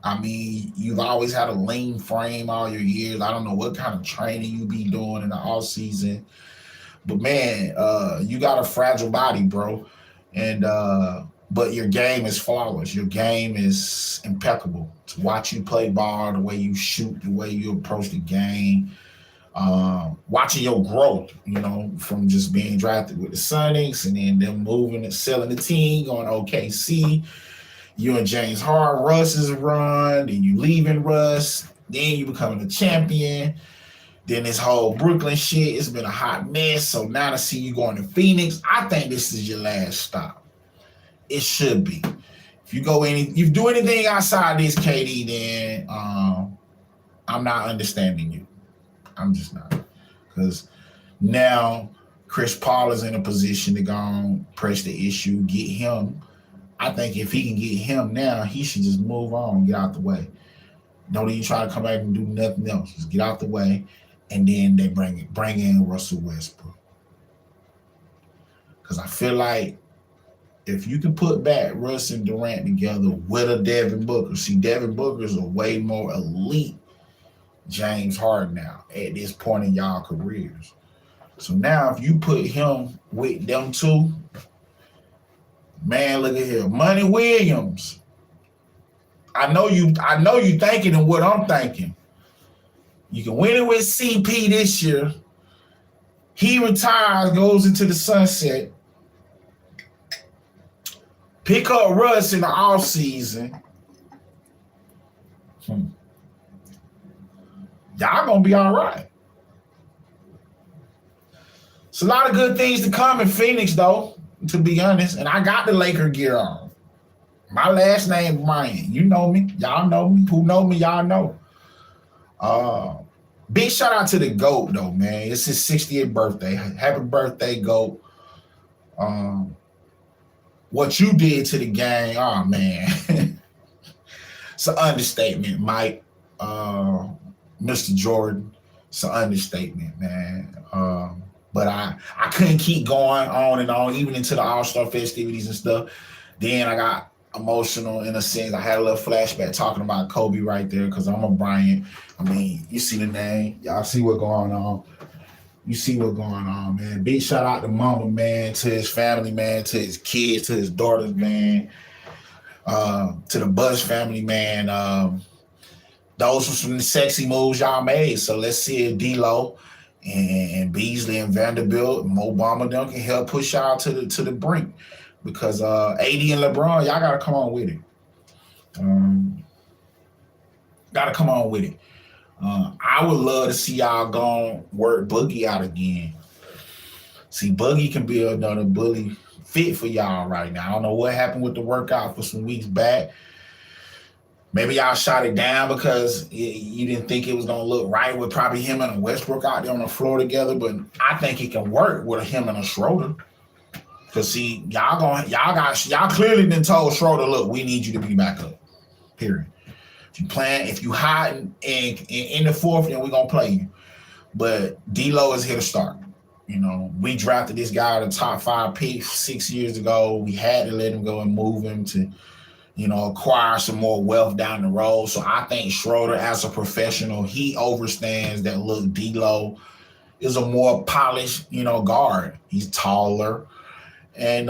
I mean, you've always had a lean frame all your years. I don't know what kind of training you be doing in the off season, but man, you got a fragile body, bro. And but your game is flawless. Your game is impeccable. To watch you play ball, the way you shoot, the way you approach the game. Watching your growth, you know, from just being drafted with the Sonics and then them moving and selling the team, going to OKC. You and James Harden, Russ's run, then you leaving Russ, then you becoming a champion. Then this whole Brooklyn shit, it's been a hot mess. So now to see you going to Phoenix, I think this is your last stop. It should be. If you do anything outside this, KD, then I'm not understanding you. I'm just not. Because now Chris Paul is in a position to go on, press the issue, get him. I think if he can get him now, he should just move on, get out the way. Don't even try to come back and do nothing else. Just get out the way, and then they bring in Russell Westbrook. Because I feel like if you can put back Russ and Durant together with a Devin Booker, see, Devin Booker's a way more elite James Harden now at this point in y'all careers. So now if you put him with them two, man, look at here. Money Williams. I know you thinking of what I'm thinking. You can win it with CP this year. He retires, goes into the sunset. Pick up Russ in the offseason. Y'all gonna be all right. It's a lot of good things to come in Phoenix, though, to be honest. And I got the Laker gear on. My last name, Ryan. You know me. Y'all know me. Who know me, y'all know. Big shout out to the GOAT, though, man. It's his 60th birthday. Happy birthday, GOAT. What you did to the game, oh, man. It's an understatement, Mike. Mr. Jordan. It's an understatement, man. But I couldn't keep going on and on, even into the All-Star festivities and stuff. Then I got emotional in a sense. I had a little flashback talking about Kobe right there because I'm a Bryant. I mean, you see the name. Y'all see what's going on. You see what's going on, man. Big shout out to Mama, man, to his family, man, to his kids, to his daughters, man, to the Buzz family, man. Those were some sexy moves y'all made. So let's see if D-Lo and Beasley and Vanderbilt and Mo Bamba them can help push y'all to the brink. Because AD and LeBron, y'all gotta come on with it. Gotta come on with it. I would love to see y'all go work Boogie out again. See, Boogie can be another bully fit for y'all right now. I don't know what happened with the workout for some weeks back. Maybe y'all shot it down because you didn't think it was gonna look right with probably him and a Westbrook out there on the floor together. But I think it can work with him and a Schroeder. Cause see, y'all clearly been told Schroeder, look, we need you to be back up. Period. If you hide in the fourth, then we're gonna play you. But D-Lo is here to start. You know, we drafted this guy at the top 5 pick 6 years ago. We had to let him go and move him to, you know, acquire some more wealth down the road. So I think Schroeder, as a professional, he understands that, look, D-Lo is a more polished, you know, guard. He's taller. And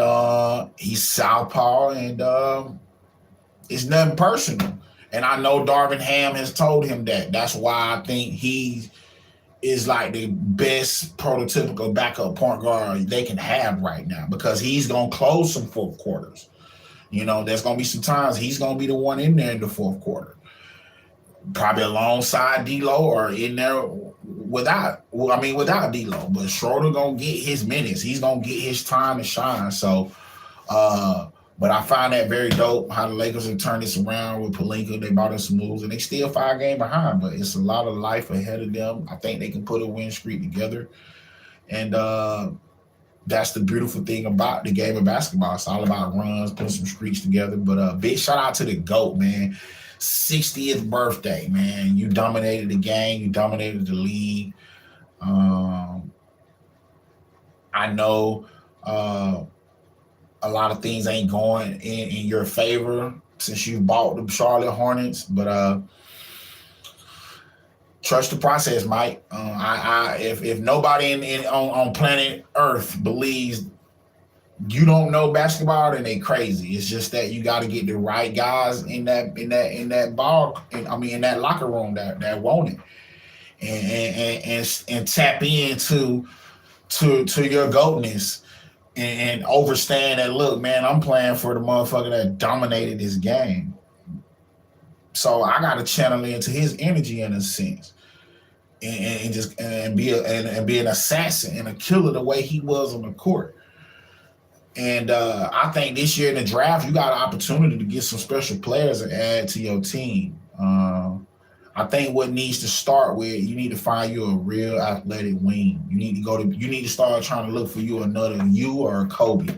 he's southpaw, and it's nothing personal. And I know Darvin Ham has told him that. That's why I think he is like the best prototypical backup point guard they can have right now, because he's going to close some fourth quarters. You know, there's going to be some times he's going to be the one in there in the fourth quarter. Probably alongside D-Lo or in there without D-Lo. But Schroeder going to get his minutes. He's going to get his time to shine. So, but I find that very dope how the Lakers have turned this around with Pelinka. They brought in some moves, and they still 5 games behind, but it's a lot of life ahead of them. I think they can put a win streak together. And that's the beautiful thing about the game of basketball. It's all about runs, putting some streaks together. But big shout out to the GOAT, man. 60th birthday, man. You dominated the game. You dominated the league. I know a lot of things ain't going in your favor since you bought the Charlotte Hornets, but trust the process, Mike. If nobody on planet Earth believes you don't know basketball, then they crazy. It's just that you got to get the right guys in that locker room that want it, and tap into your goatness. and overstand that, look, man, I'm playing for the motherfucker that dominated this game. So I got to channel into his energy in a sense. And just and be an assassin and a killer the way he was on the court. And I think this year in the draft, you got an opportunity to get some special players and add to your team. I think what needs to start with, you need to find you a real athletic wing. You need to start trying to look for you another you or a Kobe.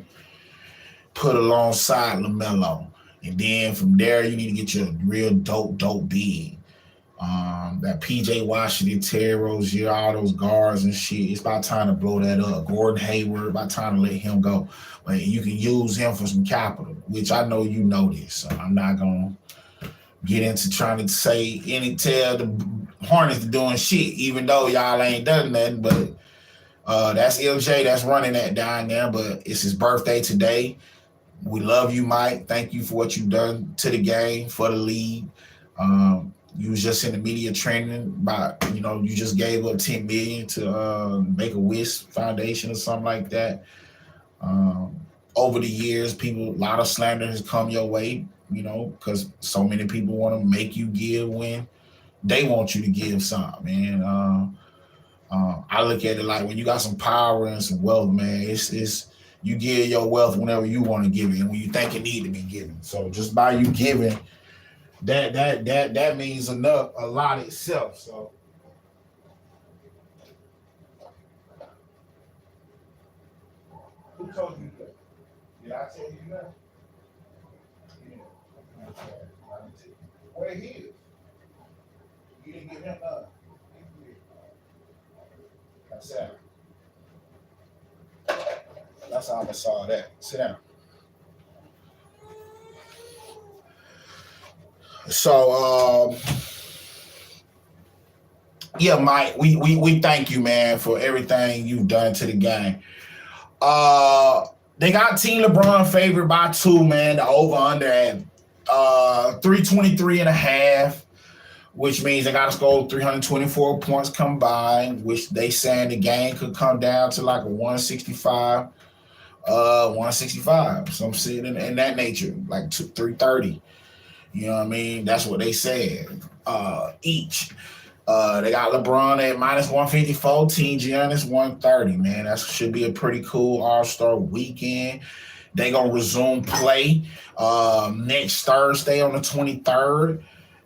Put alongside LaMelo. And then from there, you need to get you a real dope big. That PJ Washington, Terry Rozier, all those guards and shit. It's about time to blow that up. Gordon Hayward, about time to let him go. But you can use him for some capital, which I know you know this. So I'm not gonna get into trying to tell the Hornets doing shit, even though y'all ain't done nothing. But that's LJ that's running that down there. But it's his birthday today. We love you, Mike. Thank you for what you've done to the game, for the league. You was just in the media training you just gave up $10 million to Make-A-Wish Foundation or something like that. Over the years, a lot of slander has come your way, because so many people want to make you give when they want you to give something, man. I look at it like when you got some power and some wealth, man, it's you give your wealth whenever you want to give it and when you think it need to be given. So just by you giving, that means a lot itself. So who told you that? Did I tell you that? Yeah. Where he is? You didn't give him none. That's how I saw that. Sit down. So yeah, Mike, we thank you, man, for everything you've done to the game. They got Team LeBron favored by 2, man. The over under at 323.5, which means they got to score 324 points combined, which they saying the game could come down to like a 165, some shit in that nature, like 330. You know what I mean? That's what they said. Each. They got LeBron at minus 154, Team Giannis 130, man. That should be a pretty cool All-Star weekend. They gonna resume play next Thursday on the 23rd.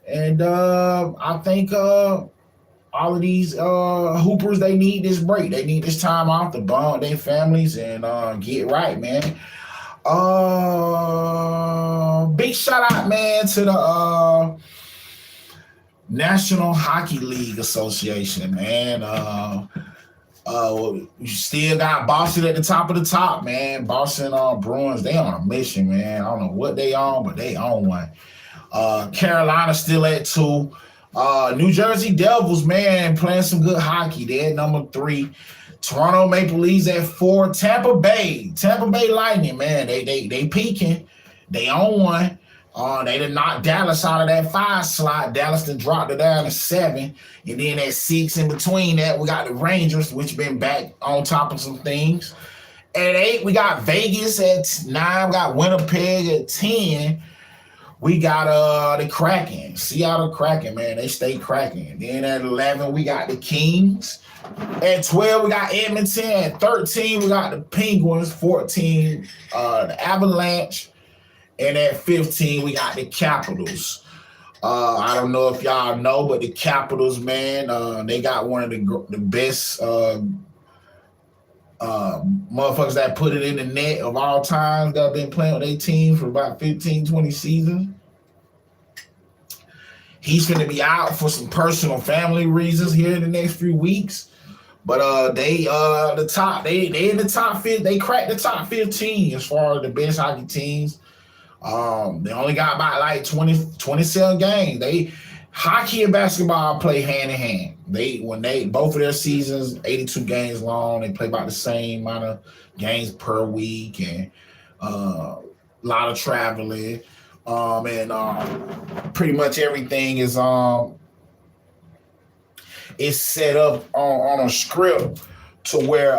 And I think all of these hoopers, they need this break. They need this time off to bond their families and get right, man. Big shout out, man, to the National Hockey League Association, man. You still got Boston at the top of the top, man. Boston Bruins, they on a mission, man. I don't know what they on, but they on one. Carolina still at 2. New Jersey Devils, man, playing some good hockey. They're at number 3. Toronto Maple Leafs at 4. Tampa Bay Lightning, man, they peaking. They on one. They done knocked Dallas out of that 5 slot. Dallas done dropped it down to 7. And then at 6 in between that, we got the Rangers, which been back on top of some things. At 8, we got Vegas. At 9, we got Winnipeg. At 10, we got the Kraken. Seattle Kraken, man. They stay cracking. Then at 11, we got the Kings. At 12, we got Edmonton. At 13, we got the Penguins. 14, the Avalanche. And at 15, we got the Capitals. I don't know if y'all know, but the Capitals, man, they got one of the best motherfuckers that put it in the net of all time that have been playing with their team for about 15, 20 seasons. He's going to be out for some personal family reasons here in the next few weeks. But they in the top 50. They cracked the top 15 as far as the best hockey teams. They only got about like 27 games. Hockey and basketball play hand in hand. Both of their seasons, 82 games long, they play about the same amount of games per week and a lot of traveling. And pretty much everything is set up on a script to where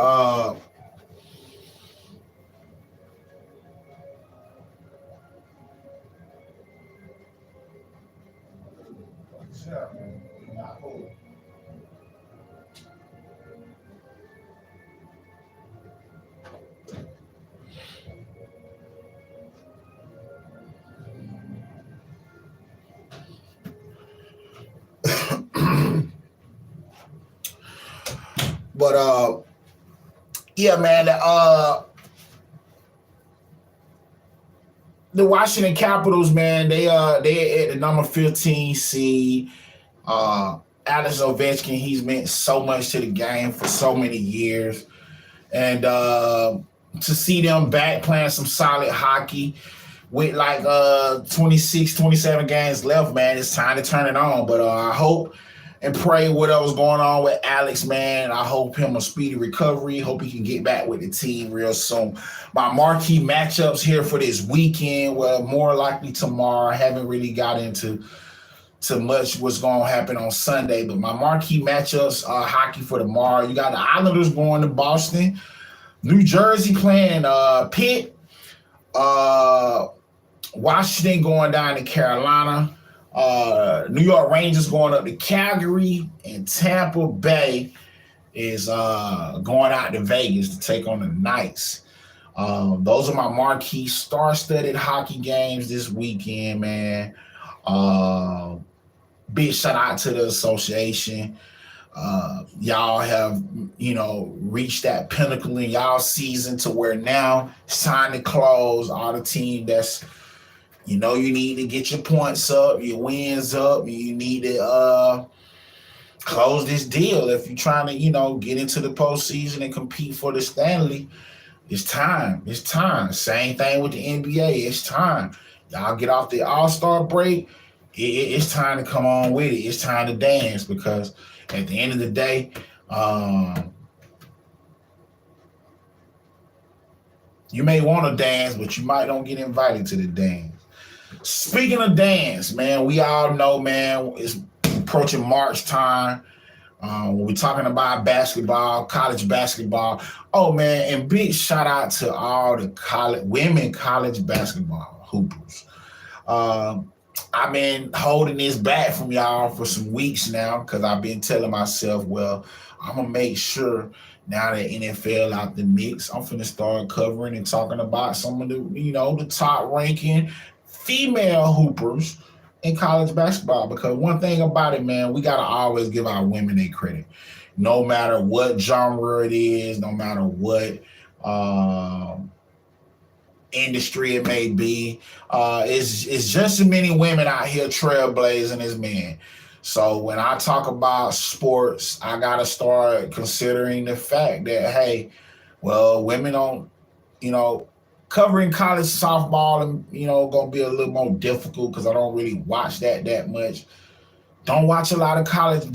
But yeah, man. The Washington Capitals, man. They at the number 15 seed. Alex Ovechkin, he's meant so much to the game for so many years, and to see them back playing some solid hockey with like 26, 27 games left, man, it's time to turn it on. But I hope and pray whatever's going on with Alex, man. I hope him a speedy recovery. Hope he can get back with the team real soon. My marquee matchups here for this weekend, well, more likely tomorrow. I haven't really got into much what's going to happen on Sunday, but my marquee matchups are hockey for tomorrow. You got the Islanders going to Boston, New Jersey playing Pitt, Washington going down to Carolina, New York Rangers going up to Calgary, and Tampa Bay is going out to Vegas to take on the Knights. Those are my marquee star-studded hockey games this weekend, man. Big shout out to the association. Y'all have, reached that pinnacle in y'all season to where now it's time to close. All the team that's, you need to get your points up, your wins up. You need to close this deal if you're trying to, get into the postseason and compete for the Stanley. It's time. It's time. Same thing with the NBA. It's time. Y'all get off the All-Star break. It's time to come on with it. It's time to dance, because at the end of the day, you may want to dance, but you might don't get invited to the dance. Speaking of dance, man, we all know, man, it's approaching March time. We're talking about basketball, college basketball. Oh, man, and big shout out to all the women college basketball hoopers. I've been holding this back from y'all for some weeks now, because I've been telling myself, well, I'm going to make sure now that NFL out the mix, I'm finna start covering and talking about some of the, the top ranking female hoopers in college basketball. Because one thing about it, man, we got to always give our women their credit. No matter what genre it is, no matter what industry it may be, it's just as many women out here trailblazing as men. So when I talk about sports, I gotta start considering the fact that, hey, well, women don't, covering college softball and gonna be a little more difficult because I don't really watch that much. Don't watch a lot of college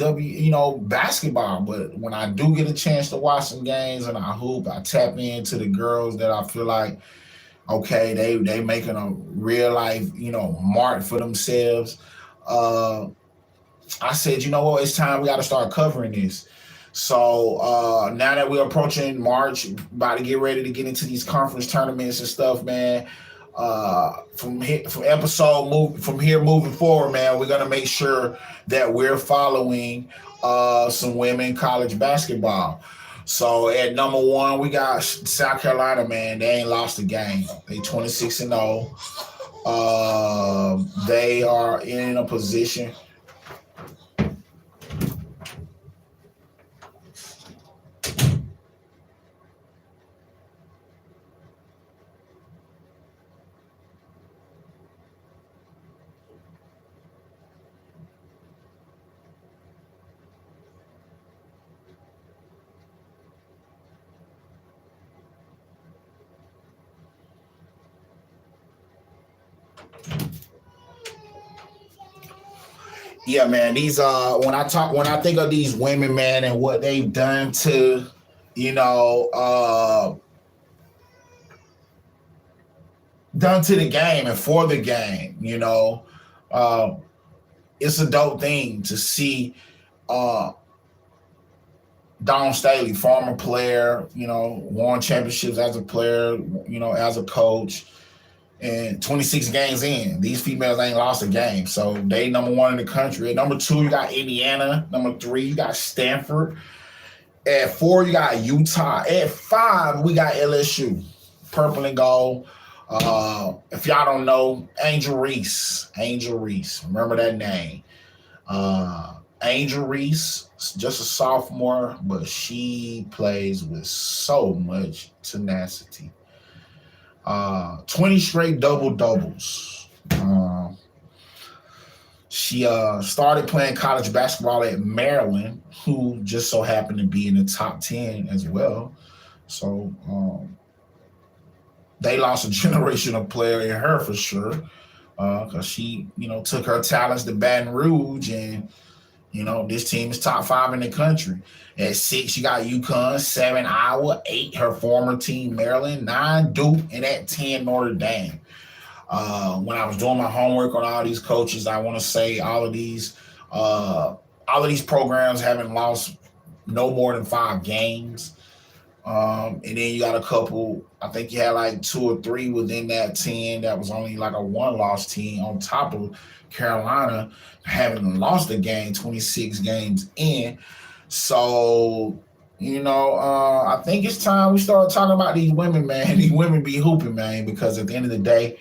basketball, but when I do get a chance to watch some games and I hoop, I tap into the girls that I feel like, okay, they making a real life, mark for themselves. I said, you know what, it's time we got to start covering this. So now that we're approaching March, about to get ready to get into these conference tournaments and stuff, man. From here moving forward, man, we're gonna make sure that we're following some women college basketball. So at number one, we got South Carolina, man. They ain't lost a game. They 26-0. They are in a position. Yeah, man. These when I think of these women, man, and what they've done to, done to the game and for the game, it's a dope thing to see. Dawn Staley, former player, won championships as a player, as a coach. And 26 games in, these females ain't lost a game. So they number one in the country. At number two, you got Indiana. Number three, you got Stanford. At four, you got Utah. At five, we got LSU. Purple and gold. If y'all don't know, Angel Reese. Remember that name. Angel Reese, just a sophomore, but she plays with so much tenacity. 20 straight double doubles. She started playing college basketball at Maryland, who just so happened to be in the top 10 as well. So they lost a generational player in her for sure, because she, took her talents to Baton Rouge, and this team is top 5 in the country. At 6, you got UConn, 7, Iowa, 8, her former team, Maryland, 9, Duke, and at 10, Notre Dame. When I was doing my homework on all these coaches, I want to say all of these programs haven't lost no more than 5 games. And then you got a couple, I think you had like 2 or 3 within that 10 that was only like a 1-loss team, on top of Carolina having lost a game 26 games in. So, I think it's time we start talking about these women, man. These women be hooping, man, because at the end of the day,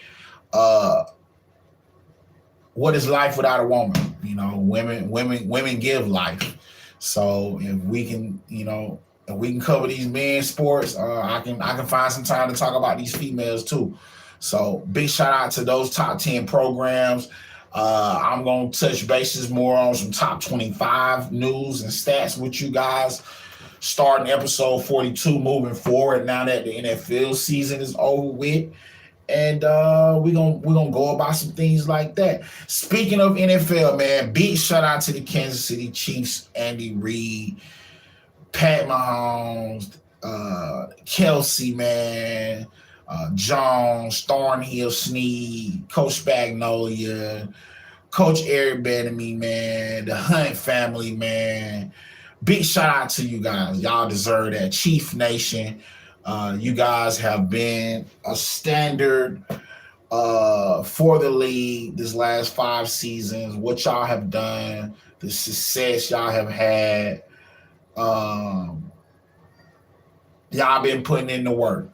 what is life without a woman? Women give life. So if we can, if we can cover these men's sports, I can find some time to talk about these females too. So big shout out to those top 10 programs. I'm going to touch bases more on some top 25 news and stats with you guys, starting episode 42 moving forward now that the NFL season is over with. And we're gonna go about some things like that. Speaking of NFL, man, big shout out to the Kansas City Chiefs, Andy Reid, Pat Mahomes, Kelsey, man, Jones, Thornhill, Snead, Coach Spagnolia, Coach Eric Bieniemy, man, the Hunt family, man. Big shout out to you guys. Y'all deserve that. Chief Nation. You guys have been a standard for the league this last 5 seasons. What y'all have done, the success y'all have had, y'all been putting in the work.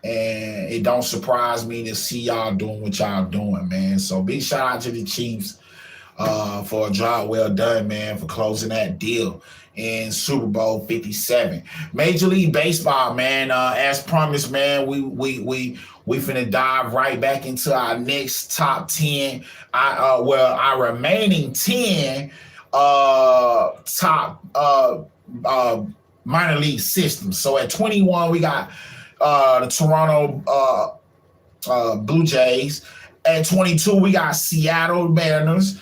And it don't surprise me to see y'all doing what y'all doing, man. So big shout out to the Chiefs for a job well done, man, for closing that deal in Super Bowl 57. Major League Baseball, man, as promised, man, we finna dive right back into our next top 10. Our remaining 10 top minor league systems. So at 21, we got the Toronto Blue Jays. At 22, we got Seattle Mariners.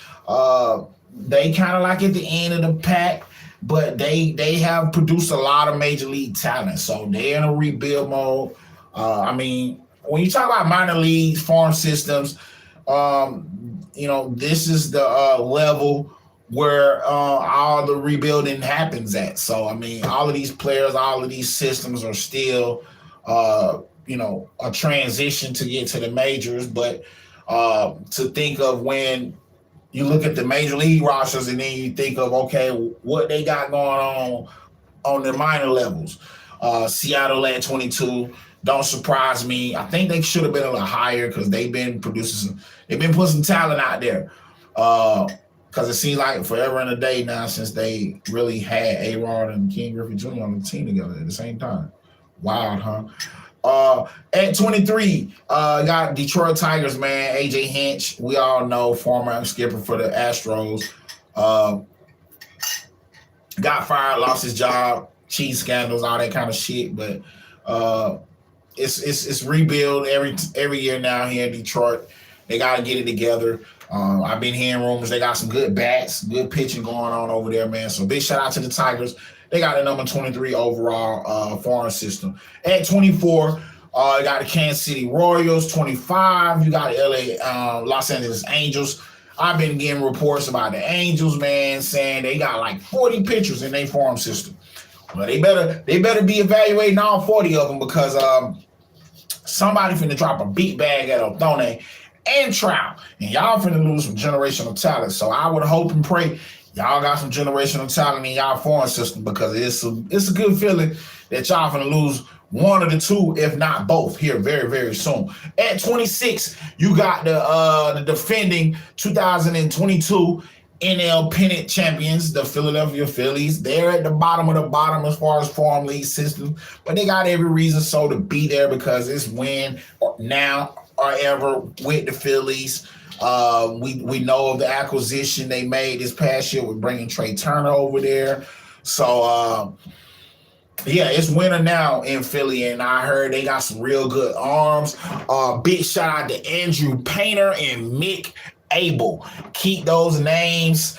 They kind of like at the end of the pack, but they have produced a lot of major league talent. So they're in a rebuild mode. When you talk about minor leagues, farm systems, this is the level where all the rebuilding happens at. So, all of these players, all of these systems are still, a transition to get to the majors. But to think of when you look at the major league rosters and then you think of, okay, what they got going on the minor levels. Seattle at 22. Don't surprise me. I think they should have been a little higher because they've been putting some talent out there. Because it seems like forever and a day now since they really had A-Rod and Ken Griffey Jr. on the team together at the same time. Wild, huh? At 23, got Detroit Tigers, man. AJ Hinch, we all know, former skipper for the Astros. Got fired, lost his job, cheese scandals, all that kind of shit. But it's rebuild every year now here in Detroit. They got to get it together. I've been hearing rumors they got some good bats, good pitching going on over there, man. So big shout out to the Tigers. They got the number 23 overall foreign system. At 24, you got the Kansas City Royals. 25, you got the Los Angeles Angels. I've been getting reports about the Angels, man, saying they got like 40 pitchers in their farm system. Well, they better be evaluating all 40 of them because somebody finna drop a beat bag at Othone and Trout, and y'all finna lose some generational talent. So I would hope and pray y'all got some generational talent in y'all foreign system because it's a good feeling that y'all finna lose one of the two, if not both, here very, very soon. At 26, you got the defending 2022 NL pennant champions, the Philadelphia Phillies. They're at the bottom of the bottom as far as farm league system, but they got every reason so to be there because it's win or now or ever with the Phillies. We know of the acquisition they made this past year with bringing Trey Turner over there. So yeah, it's winter now in Philly, and I heard they got some real good arms. Big shout out to Andrew Painter and Mick Abel. Keep those names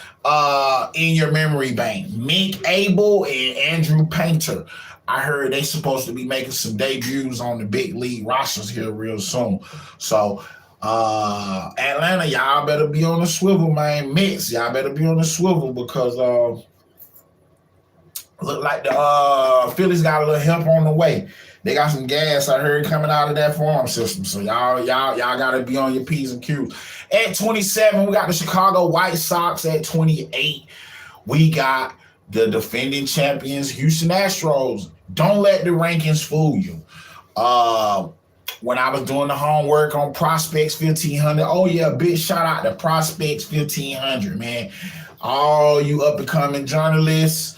in your memory bank. Mick Abel and Andrew Painter. I heard they supposed to be making some debuts on the big league rosters here real soon. So Atlanta, y'all better be on the swivel, man. Mets, y'all better be on the swivel because look like the Phillies got a little help on the way. They got some gas I heard coming out of that farm system. So y'all gotta be on your P's and Q's. At 27, we got the Chicago White Sox. At 28, we got the defending champions, Houston Astros. Don't let the rankings fool you. When I was doing the homework on Prospects 1500, oh yeah, big shout out to Prospects 1500, man. All you up and coming journalists,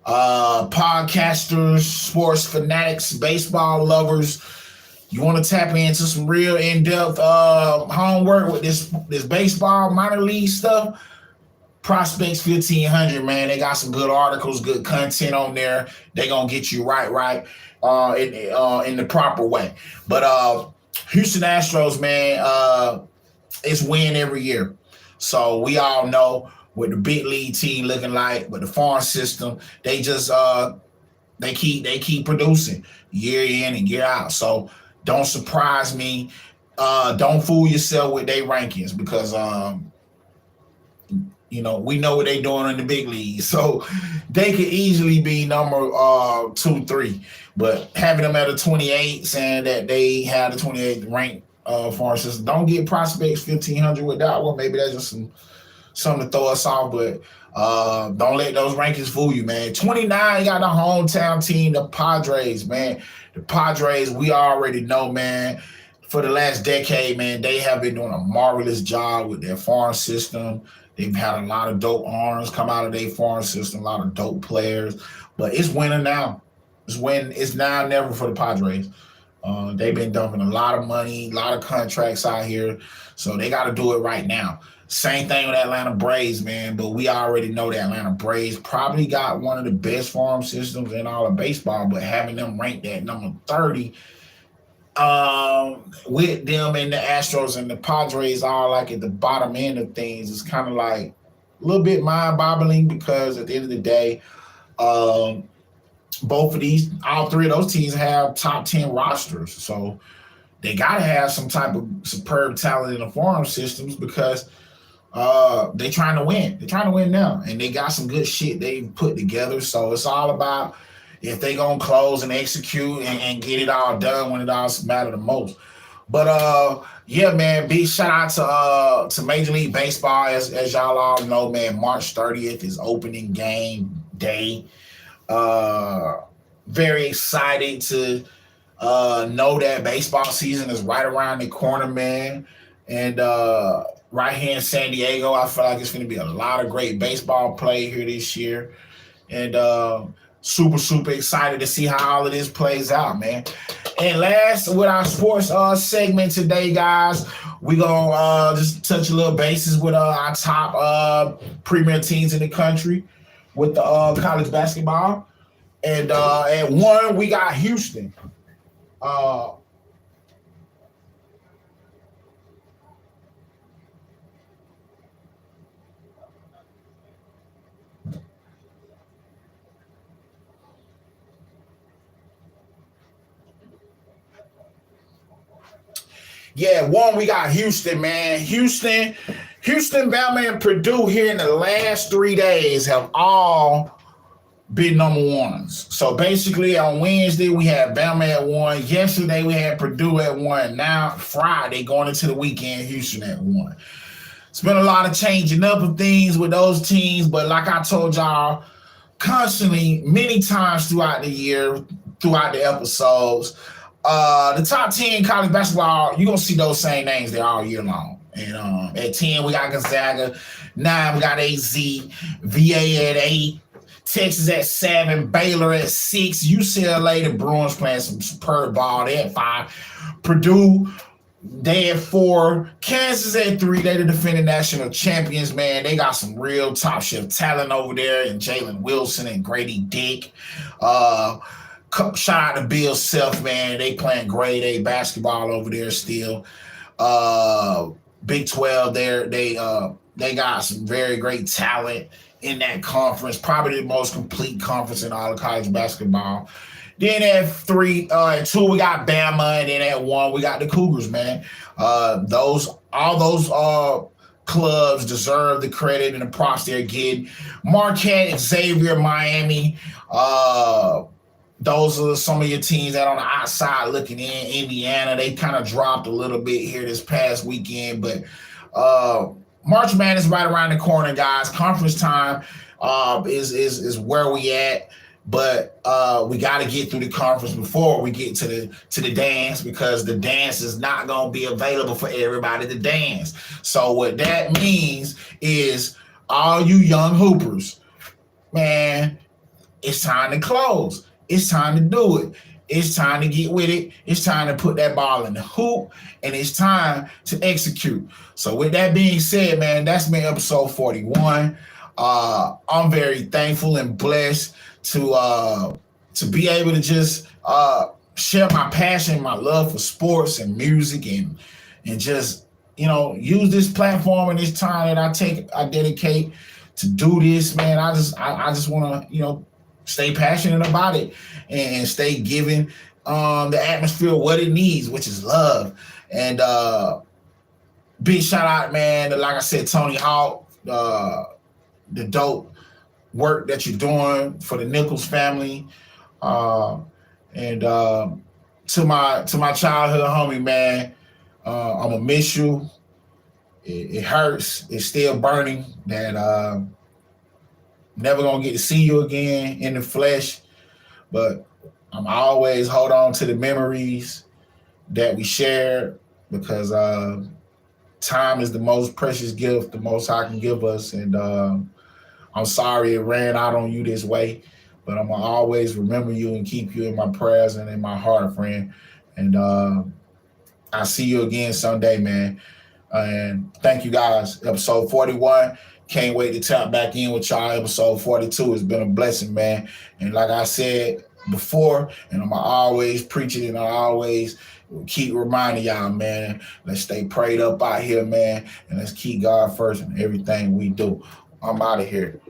podcasters, sports fanatics, baseball lovers, you want to tap into some real in-depth homework with this baseball minor league stuff. Prospects 1500, man, they got some good articles, good content on there. They gonna get you right in the proper way. But Houston Astros, man, it's win every year. So we all know what the big league team looking like, but the farm system, they just they keep producing year in and year out. So don't surprise me. Don't fool yourself with their rankings because we know what they're doing in the big league. So they could easily be number 2, 3. But having them at a 28, saying that they had the 28th ranked farm system, don't get Prospects 1500 with that one. Maybe that's just something to throw us off, but don't let those rankings fool you, man. 29, you got the hometown team, the Padres, man. The Padres, we already know, man, for the last decade, man, they have been doing a marvelous job with their farm system. They've had a lot of dope arms come out of their farm system, a lot of dope players. But it's winter now. It's now or never for the Padres. They've been dumping a lot of money, a lot of contracts out here. So they got to do it right now. Same thing with Atlanta Braves, man. But we already know the Atlanta Braves probably got one of the best farm systems in all of baseball. But having them ranked at number 30, with them and the Astros and the Padres all like at the bottom end of things, it's kind of like a little bit mind-boggling because at the end of the day, all three of those teams have top 10 rosters. So they got to have some type of superb talent in the farm systems because they're trying to win. They're trying to win now. And they got some good shit they put together. So it's all about if they going to close and execute and get it all done when it all matters the most. But, yeah, man, big shout out to Major League Baseball. As y'all all know, man, March 30th is opening game day. Very excited to know that baseball season is right around the corner, man. And right here in San Diego, I feel like it's going to be a lot of great baseball play here this year. And super, super excited to see how all of this plays out, man. And last, with our sports segment today, guys, we're going to just touch a little bases with our top premier teams in the country with the college basketball. And at 1, we got Houston. Yeah, 1, we got Houston, man. Houston, Bama, and Purdue here in the last 3 days have all been number 1s. So basically on Wednesday, we had Bama at 1. Yesterday, we had Purdue at 1. Now, Friday, going into the weekend, Houston at 1. It's been a lot of changing up of things with those teams, but like I told y'all constantly, many times throughout the year, throughout the episodes, the top 10 college basketball, you're going to see those same names there all year long. And at 10, we got Gonzaga. 9, we got AZ. VA at 8. Texas at 7. Baylor at 6. UCLA, the Bruins playing some superb ball. They at 5. Purdue, they at 4. Kansas at 3. They the defending national champions, man. They got some real top shelf talent over there, and Jalen Wilson and Grady Dick. Shout out to Bill Self, man. They playing grade A basketball over there still. Big 12 there. They got some very great talent in that conference. Probably the most complete conference in all of college basketball. Then at 3, at 2, we got Bama, and then at 1, we got the Cougars, man. All those clubs deserve the credit and the props they're getting. Marquette, Xavier, Miami. Those are some of your teams that on the outside looking in. Indiana, they kind of dropped a little bit here this past weekend, but March Madness right around the corner, guys. Conference time is where we at. But we got to get through the conference before we get to the dance, because the dance is not going to be available for everybody to dance. So what that means is all you young hoopers, man, it's time to close. It's time to do it. It's time to get with it. It's time to put that ball in the hoop, and it's time to execute. So with that being said, man, that's been episode 41. I'm very thankful and blessed to be able to just share my passion, my love for sports and music, and just, you know, use this platform and this time that I dedicate to do this, man. I just want to, you know, stay passionate about it and stay giving the atmosphere what it needs, which is love. And big shout out, man, to, like I said, Tony Hawk, the dope work that you're doing for the Nichols family, and to my childhood homie, man, I'm gonna miss you. It hurts. It's still burning that never gonna get to see you again in the flesh, but I'm always hold on to the memories that we shared, because time is the most precious gift the Most High can give us. And I'm sorry it ran out on you this way, but I'm gonna always remember you and keep you in my prayers and in my heart, friend. And I'll see you again someday, man. And thank you, guys. Episode 41. Can't wait to tap back in with y'all. Episode 42 has been a blessing, man. And like I said before, and I'm always preaching, and I always keep reminding y'all, man, let's stay prayed up out here, man, and let's keep God first in everything we do. I'm out of here.